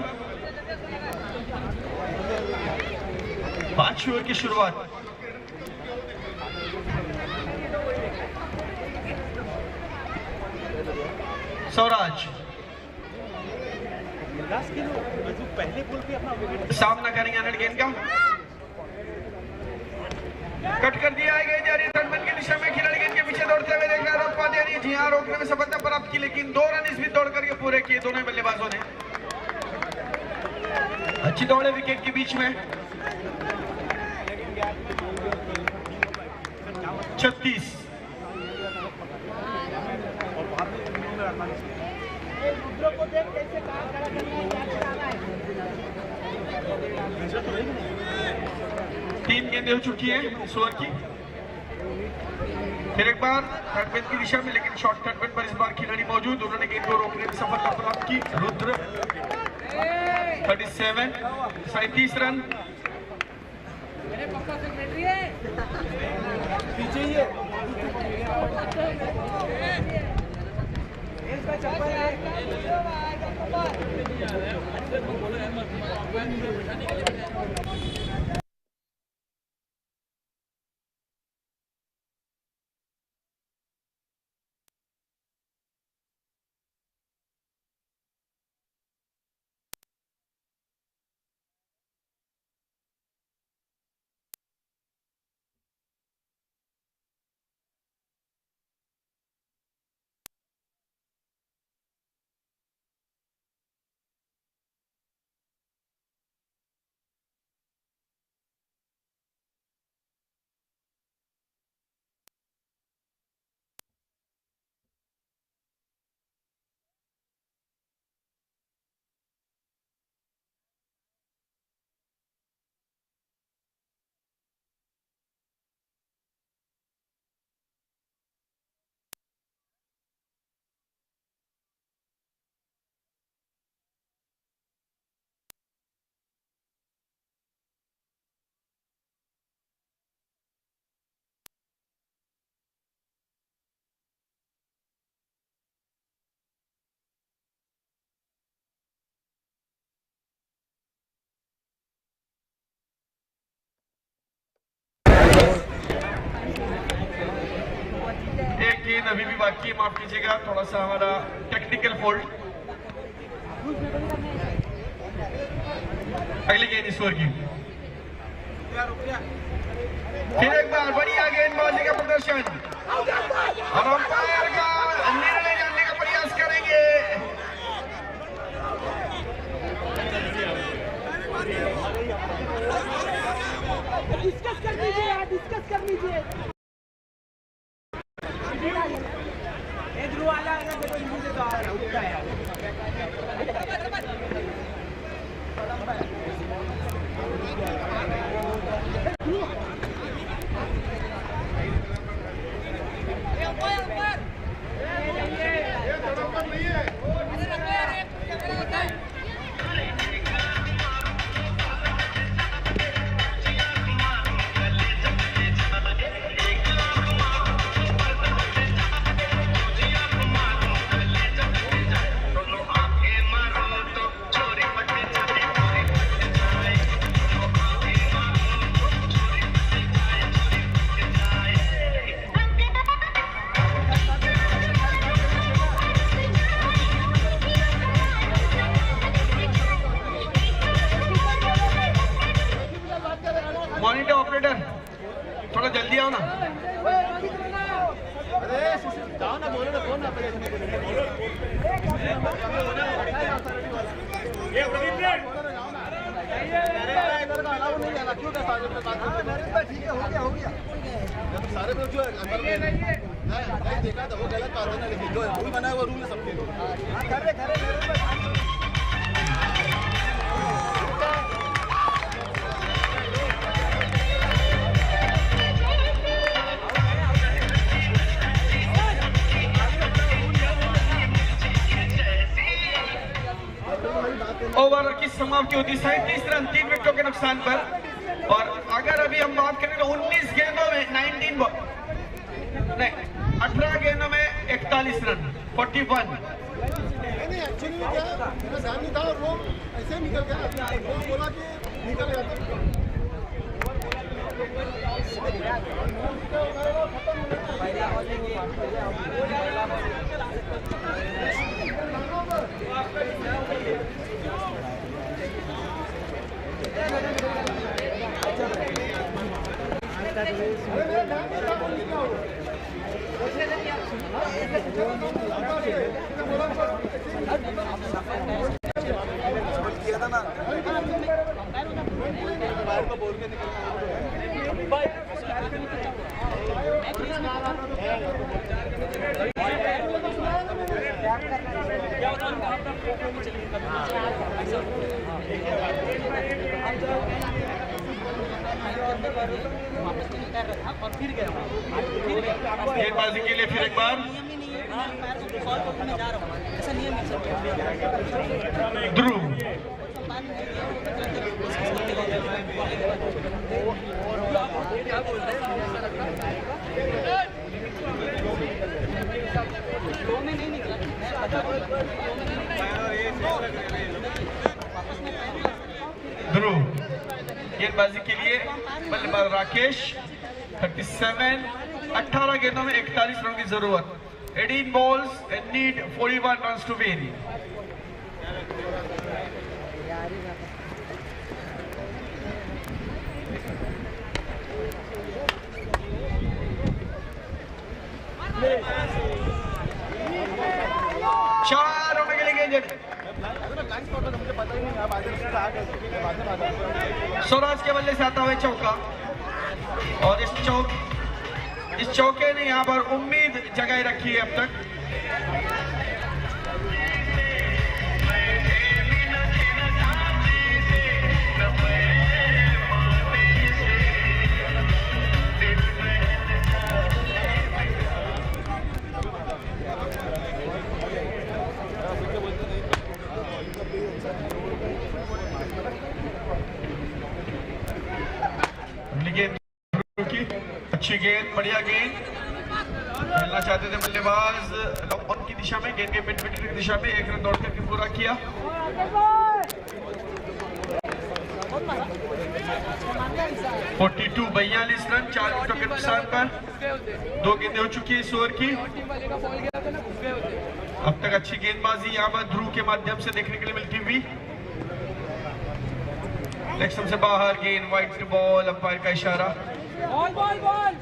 Speaker 5: 5वें ओवर की शुरुआत। सौराज सामना करेंगे अनड गेंद का, कट कर दिया है गेंद जा रही है की दिशा में, खिलाड़ी गेंद के पीछे दौड़ दौड़ते हुए देख रहे हैं पाटियानी। जी हाँ, रोकने में सफलता प्राप्त की, लेकिन 2 रन इस भी दौड़ करके पूरे किए दोनों बल्लेबाजों ने। अच्छी दौड़े विकेट के बीच में। 36 3 गेंदें हो चुकी हैं इस ओवर की। फिर एक बार थर्ड मैन की दिशा में, लेकिन शॉर्ट थर्ड मैन पर इस बार खिलाड़ी मौजूद, उन्होंने गेंद को रोकने में सफलता प्राप्त की। रुद्र 37 रन।
Speaker 2: पीछे ही है।
Speaker 5: एक गेंद अभी भी बाकी है, माफ कीजिएगा, थोड़ा सा हमारा टेक्निकल फॉल्ट। अगली गेंद इस ओवर की। फिर एक बार बढ़िया गेंदबाजी का प्रदर्शन और अंपायर का निर्णय जानने का प्रयास करेंगे।
Speaker 2: डिस्कस कर लीजिए यार, डिस्कस कर लीजिए। ध्रुव आला उठता है यार।
Speaker 5: मॉनिटर ऑपरेटर थोड़ा जल्दी आओ ना।
Speaker 2: जाओ ना, बोलो ना, कौन ना ठीक है, हो गया। सारे लोग जो अंदर नहीं देखा था वो गलत बात है ना, लेकिन जो रूल बना है वो रूल है सबके।
Speaker 5: ओवर की समाप्ति होती 37 रन 3 विकेटों के नुकसान पर। और अगर अभी हम बात करें तो 19 गेंदों में 18 गेंदों में 41 रन 41।
Speaker 2: नहीं एक्चुअली क्या मेरा ध्यान नहीं था और वो ऐसे निकल गया, वो बोला कि निकल गया। किया था ना बाहर को बोल के
Speaker 5: गेंदबाजी के लिए फिर एक बार ध्रुव ध्रुव गेंदबाजी के लिए बल्लेबाज राकेश 37 18 गेंदों में 41 रन की जरूरत 18 balls and need 41 runs to win. चार रन के लिए गेंद स्वराज के बल्ले से आता हुआ चौका और इस चौके ने यहां पर उम्मीद जगाई रखी है अब तक। अच्छी गेंद बढ़िया गेंद खेलना चाहते थे बल्लेबाज लॉन्ग की दिशा में गेंद के मिड विकेट की दिशा में 1 रन दौड़ करके पूरा किया। 42 42 रन 4 विकेटों के नुकसान पर 2 गेंदें हो चुकी है इस ओवर की। अब तक अच्छी गेंदबाजी यहाँ पर ध्रुव के माध्यम से देखने के लिए मिलती हुई। लेग स्टंप से बाहर गेंद वाइड बॉल अंपायर का इशारा।
Speaker 7: बॉल बॉल बॉल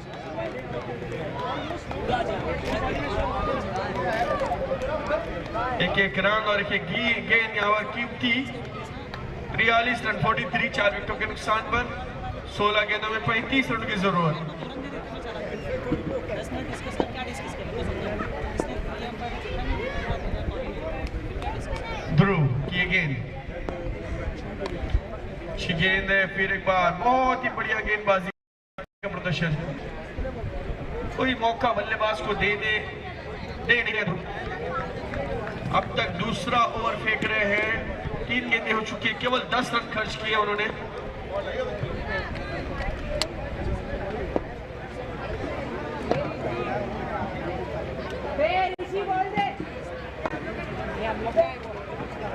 Speaker 5: एक रन और एक गेंद यहाँ पर कीमती 43 रन 43 4 विकेटों के नुकसान पर 16 गेंदों में 35 रन की जरूरत। ध्रुव की गेंद अच्छी गेंद है फिर एक बार बहुत ही बढ़िया गेंदबाजी का प्रदर्शन। कोई मौका बल्लेबाज को दे नहीं ध्रुव। अब तक दूसरा ओवर फेंक रहे हैं 3 गेंदें हो चुकी है केवल 10 रन खर्च किए उन्होंने।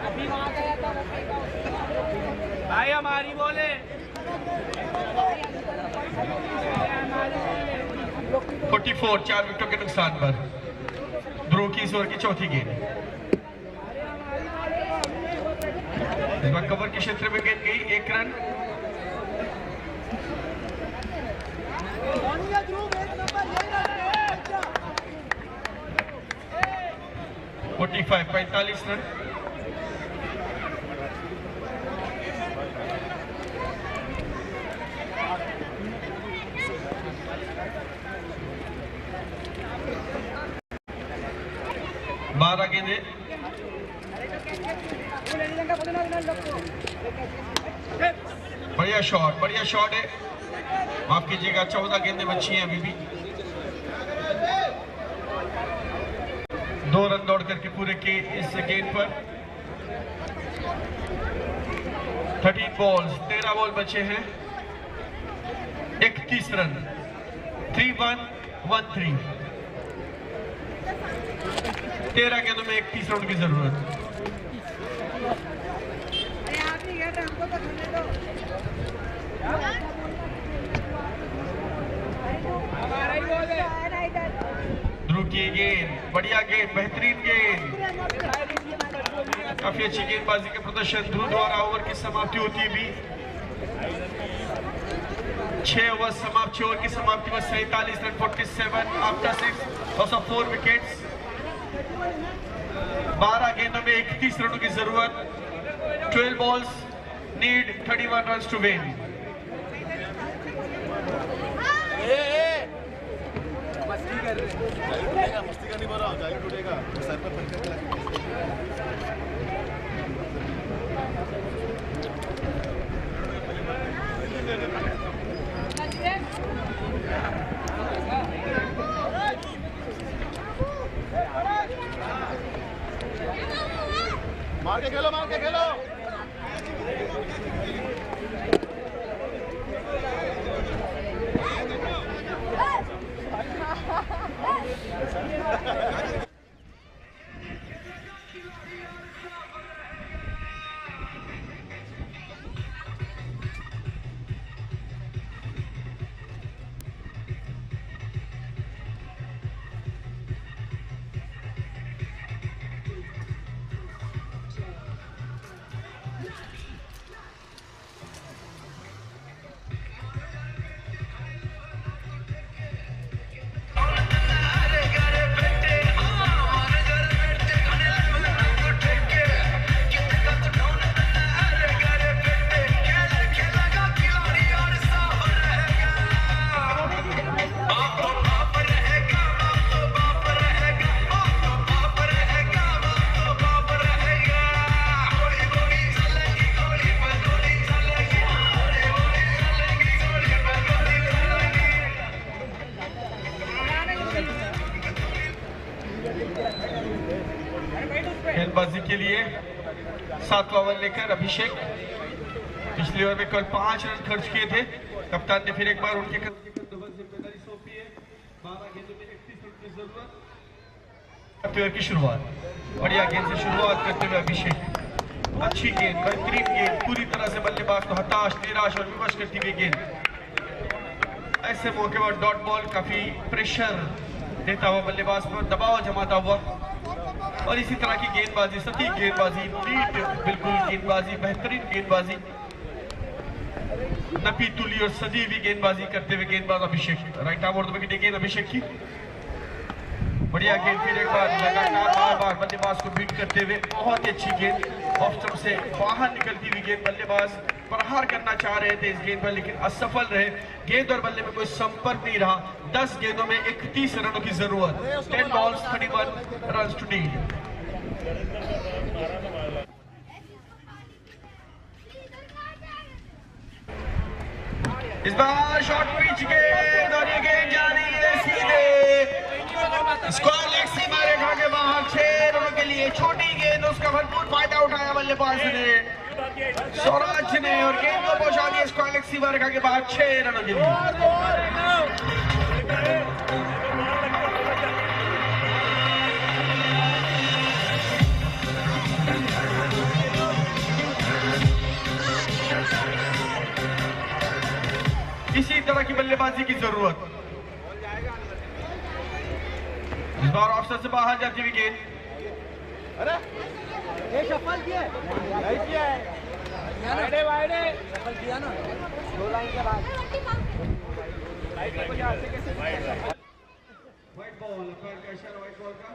Speaker 7: अभी वहां गया था
Speaker 5: 44 4 विकेटों के नुकसान पर ध्रुव की इस ओवर की चौथी गेंद। इस बार कवर के क्षेत्र में गेंद गई 1 रन। (45) 45 रन। बारह गेंदें बढ़िया शॉट है। माफ कीजिएगा 14 गेंदें बची हैं अभी भी। 2 रन दौड़ करके पूरे के इस गेंद पर 13 बॉल्स 13 बॉल बचे हैं 31 रन 3-1-1-3 13 गेंदों में 31 रन की जरूरत। ध्रुव की गेंद बढ़िया गेंद बेहतरीन गेंद काफी अच्छी गेंदबाजी के प्रदर्शन ध्रुव द्वारा ओवर की समाप्ति होती भी। 6 ओवर समाप्त, 6 ओवर की समाप्ति में 47 run 47 after 6 loss of 4 wickets. 12 गेंदों में 31 रनों की जरूरत। 12 balls need 31 runs to win।
Speaker 2: मस्ती करनी बोल रहा हूँ, जाली टूटेगा सर पे पटका। मार के खेलो, मार के खेलो।
Speaker 5: गेंदबाजी के लिए 7वां ओवर लेकर अभिषेक पिछले ओवर में कल 5 रन खर्च किए थे। कप्तान ने फिर एक बार उनके जिम्मेदारी सौंपी है। 12 गेंदों में 31 रन की जरूरत। ओवर की शुरुआत बढ़िया गेंद से शुरुआत करते हुए अभिषेक, अच्छी गेंद, बेहतरीन गेंद, पूरी तरह से बल्लेबाज को हताश, निराश और विवश करती हुई गेंद। ऐसे मौके पर डॉट बॉल काफी प्रेशर देता हुआ बल्लेबाज पर दबाव जमाता हुआ, और इसी तरह की गेंदबाजी, सटीक गेंदबाजी, नीट बिल्कुल गेंदबाजी, बेहतरीन गेंदबाजी, नपी तुली और सजी हुई गेंदबाजी करते हुए गेंदबाज अभिषेक। राइट आर्म और गेंद अभिषेक की बढ़िया गेंद, फिर एक बार लगातार बार बार बल्लेबाज को बीट करते हुए बहुत ही अच्छी गेंद, ऑफ स्टंप से बाहर निकलती हुई गेंद। बल्लेबाज प्रहार करना चाह रहे थे इस गेंद पर, लेकिन असफल रहे। गेंद और बल्ले में कोई संपर्क नहीं रहा। 10 गेंदों में 31 रनों की जरूरत। 10 balls 31 runs to need। इस बार शॉर्ट पिच गेंद और ये गेंद जा रही है सीधे स्क्वायर लेग सीमा रेखा के बाहर। 6 रनों के लिए छोटी गेंद, उसका भरपूर फायदा उठाया बल्लेबाज ने, स्वराज ने, और गेंद को पहुंचा दिया स्क्वायर लेग सीमा रेखा के बाहर 6 रनों के लिए। इसी तरह की बल्लेबाजी की जरूरत। इस बार ऑप्शन से बाहर जाती हुई गेंद।
Speaker 2: अरे
Speaker 6: ये सफल किया नहीं किया है,
Speaker 7: वाइडे वाइडे
Speaker 6: सफल किया ना 2 लाइन के बाद।
Speaker 5: व्हाइट बॉल, अखबार का इशारा व्हाइट बॉल का।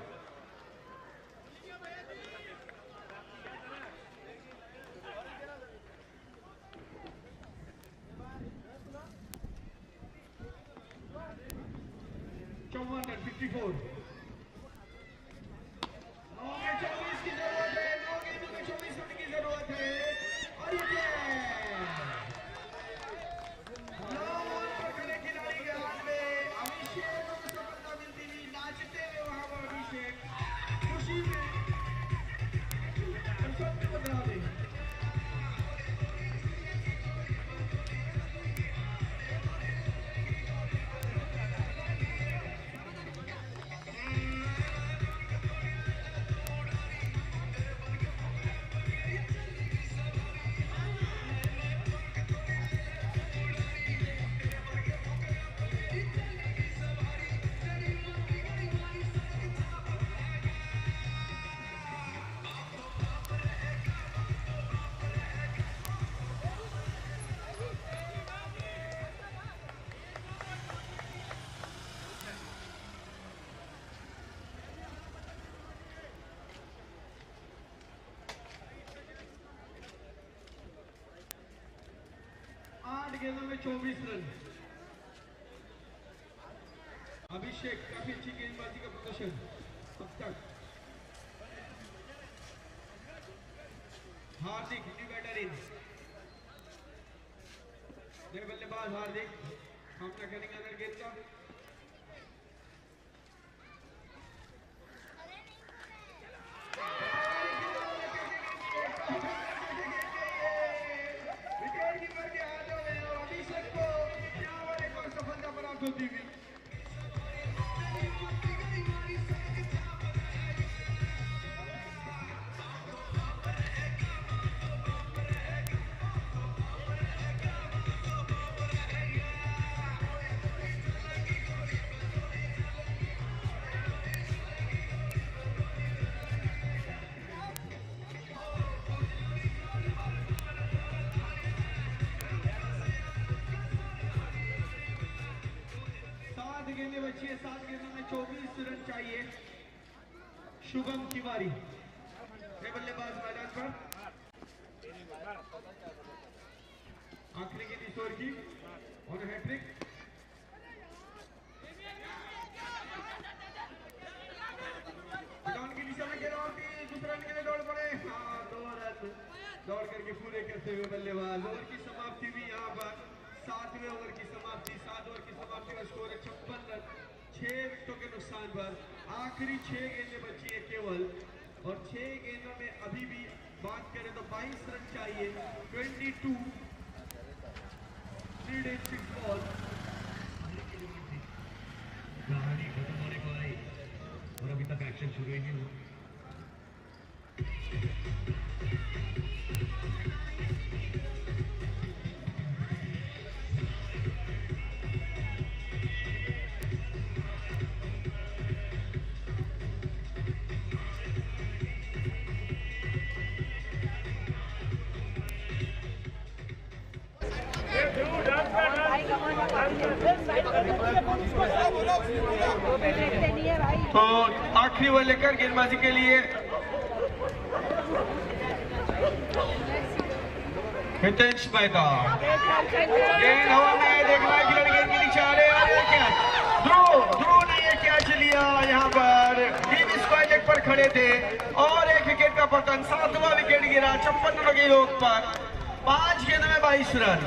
Speaker 4: गेंदों में 24 रन। अभिषेक काफी अच्छी गेंदबाजी का प्रदर्शन अब तक। हार्दिक न्यू बैटर इन, बल्लेबाज हार्दिक सामना करेंगे अगर गेंद का। विकेट कीपर के हाथों में और अभिषेक को यहाँ पर एक और सफलता प्राप्त होती हुई। गेंदें बची है, 7 गेंदों में 24 रन चाहिए। शुभम तिवारी बल्लेबाज मैदान पर। आखिरी गेंद इस ओवर की और हैट्रिक। डाउन की दिशा में खेला और दूसरा रन के लिए दौड़ पड़े। हाँ, 2 रन दौड़ करके पूरे करते हुए बल्लेबाज। ओवर की समाप्ति भी यहाँ पर 7वें ओवर की समाप्ति। 7 ओवर की समाप्ति का स्कोर है 56 रन 6 विकेटों के नुकसान पर। आखिरी 6 गेंदें बची है केवल और 6 गेंदों में अभी भी बात करें तो 22 रन चाहिए। 22 3 days 6 बॉल।
Speaker 10: कहानी खत्म होने को आई और अभी तक एक्शन शुरू ही नहीं हुआ।
Speaker 4: तो आखिरी ओवर लेकर गेंदबाजी के लिए हितेश मेहता। गेंद हवा में देखना है, खिलाड़ी गेंद के नीचे आ रहे हैं। ध्रुव ने ये कैच लिया। यहाँ पर टीम स्क्वायर लेग पर खड़े थे और 1 विकेट का पतन। 7वां विकेट गिरा 56 रनों के योग पर। 5 गेंदों में 22 रन।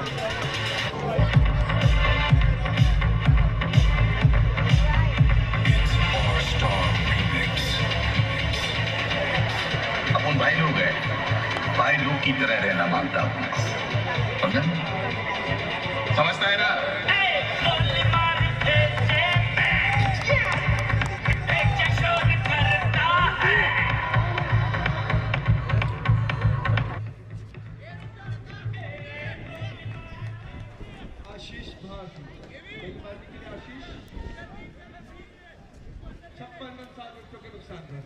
Speaker 11: अपन भाई लोग हैं, भाई लोग की तरह रहना मांगता हूँ, समझता है ना?
Speaker 4: आशीष भारती गेंदबाजी के लिए आशीष 56 रन 7 विकेटों के नुकसान पर।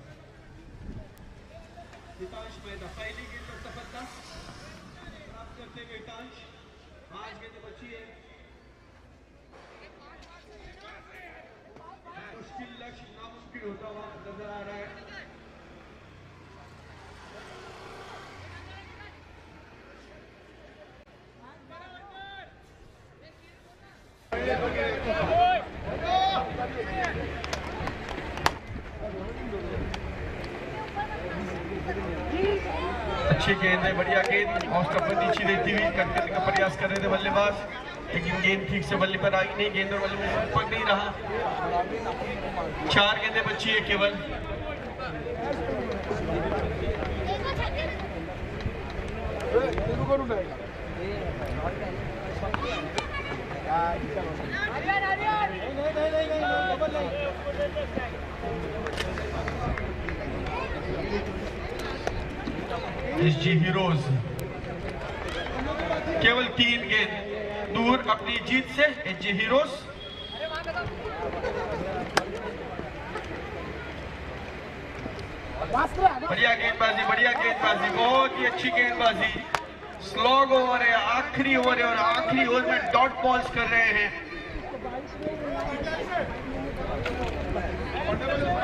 Speaker 4: हितांश मेहता पहली गेंद पर सफलता प्राप्त करते हुए हितांश। 5 गेंदें बची है। मुश्किल लक्ष्य नामुमकिन होता हुआ नजर आ रहा है। अच्छी गेंद है, बढ़िया गेंद। हौसला पर नीचे देती हुई कट करने का प्रयास कर रहे थे बल्लेबाज, लेकिन गेंद ठीक से बल्ले पर आई नहीं। गेंद और बल्ले में संपर्क नहीं रहा। 4 गेंदें बची है केवल। SG हीरोज केवल 3 गेंद दूर अपनी जीत से। SG हीरोज बढ़िया गेंदबाजी, बढ़िया गेंदबाजी, बहुत ही अच्छी गेंदबाजी। स्लॉग ओवर है, आखिरी ओवर है और आखिरी ओवर में डॉट बॉल्स कर रहे हैं।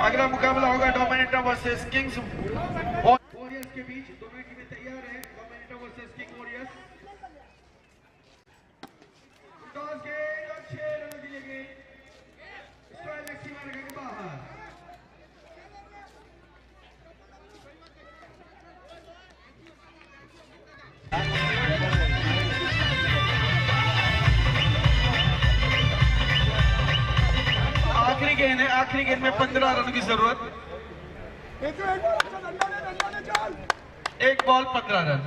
Speaker 4: अगला मुकाबला होगा डोमिनेटर वर्सेस किंग्स वॉरियर्स के बीच। दोनों टीमें तैयार हैं। Dominator versus king warriors.
Speaker 5: आखिरी गेंद है, आखिरी गेंद में 15 रन की जरूरत। एक बॉल 15 रन।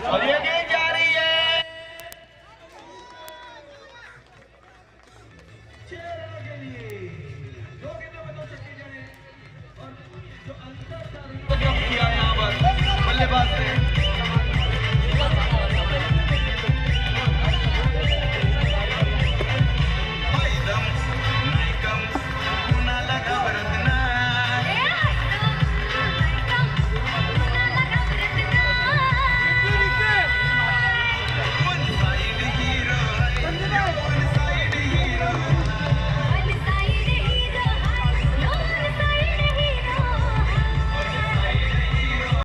Speaker 5: और ये गेंद जा रही है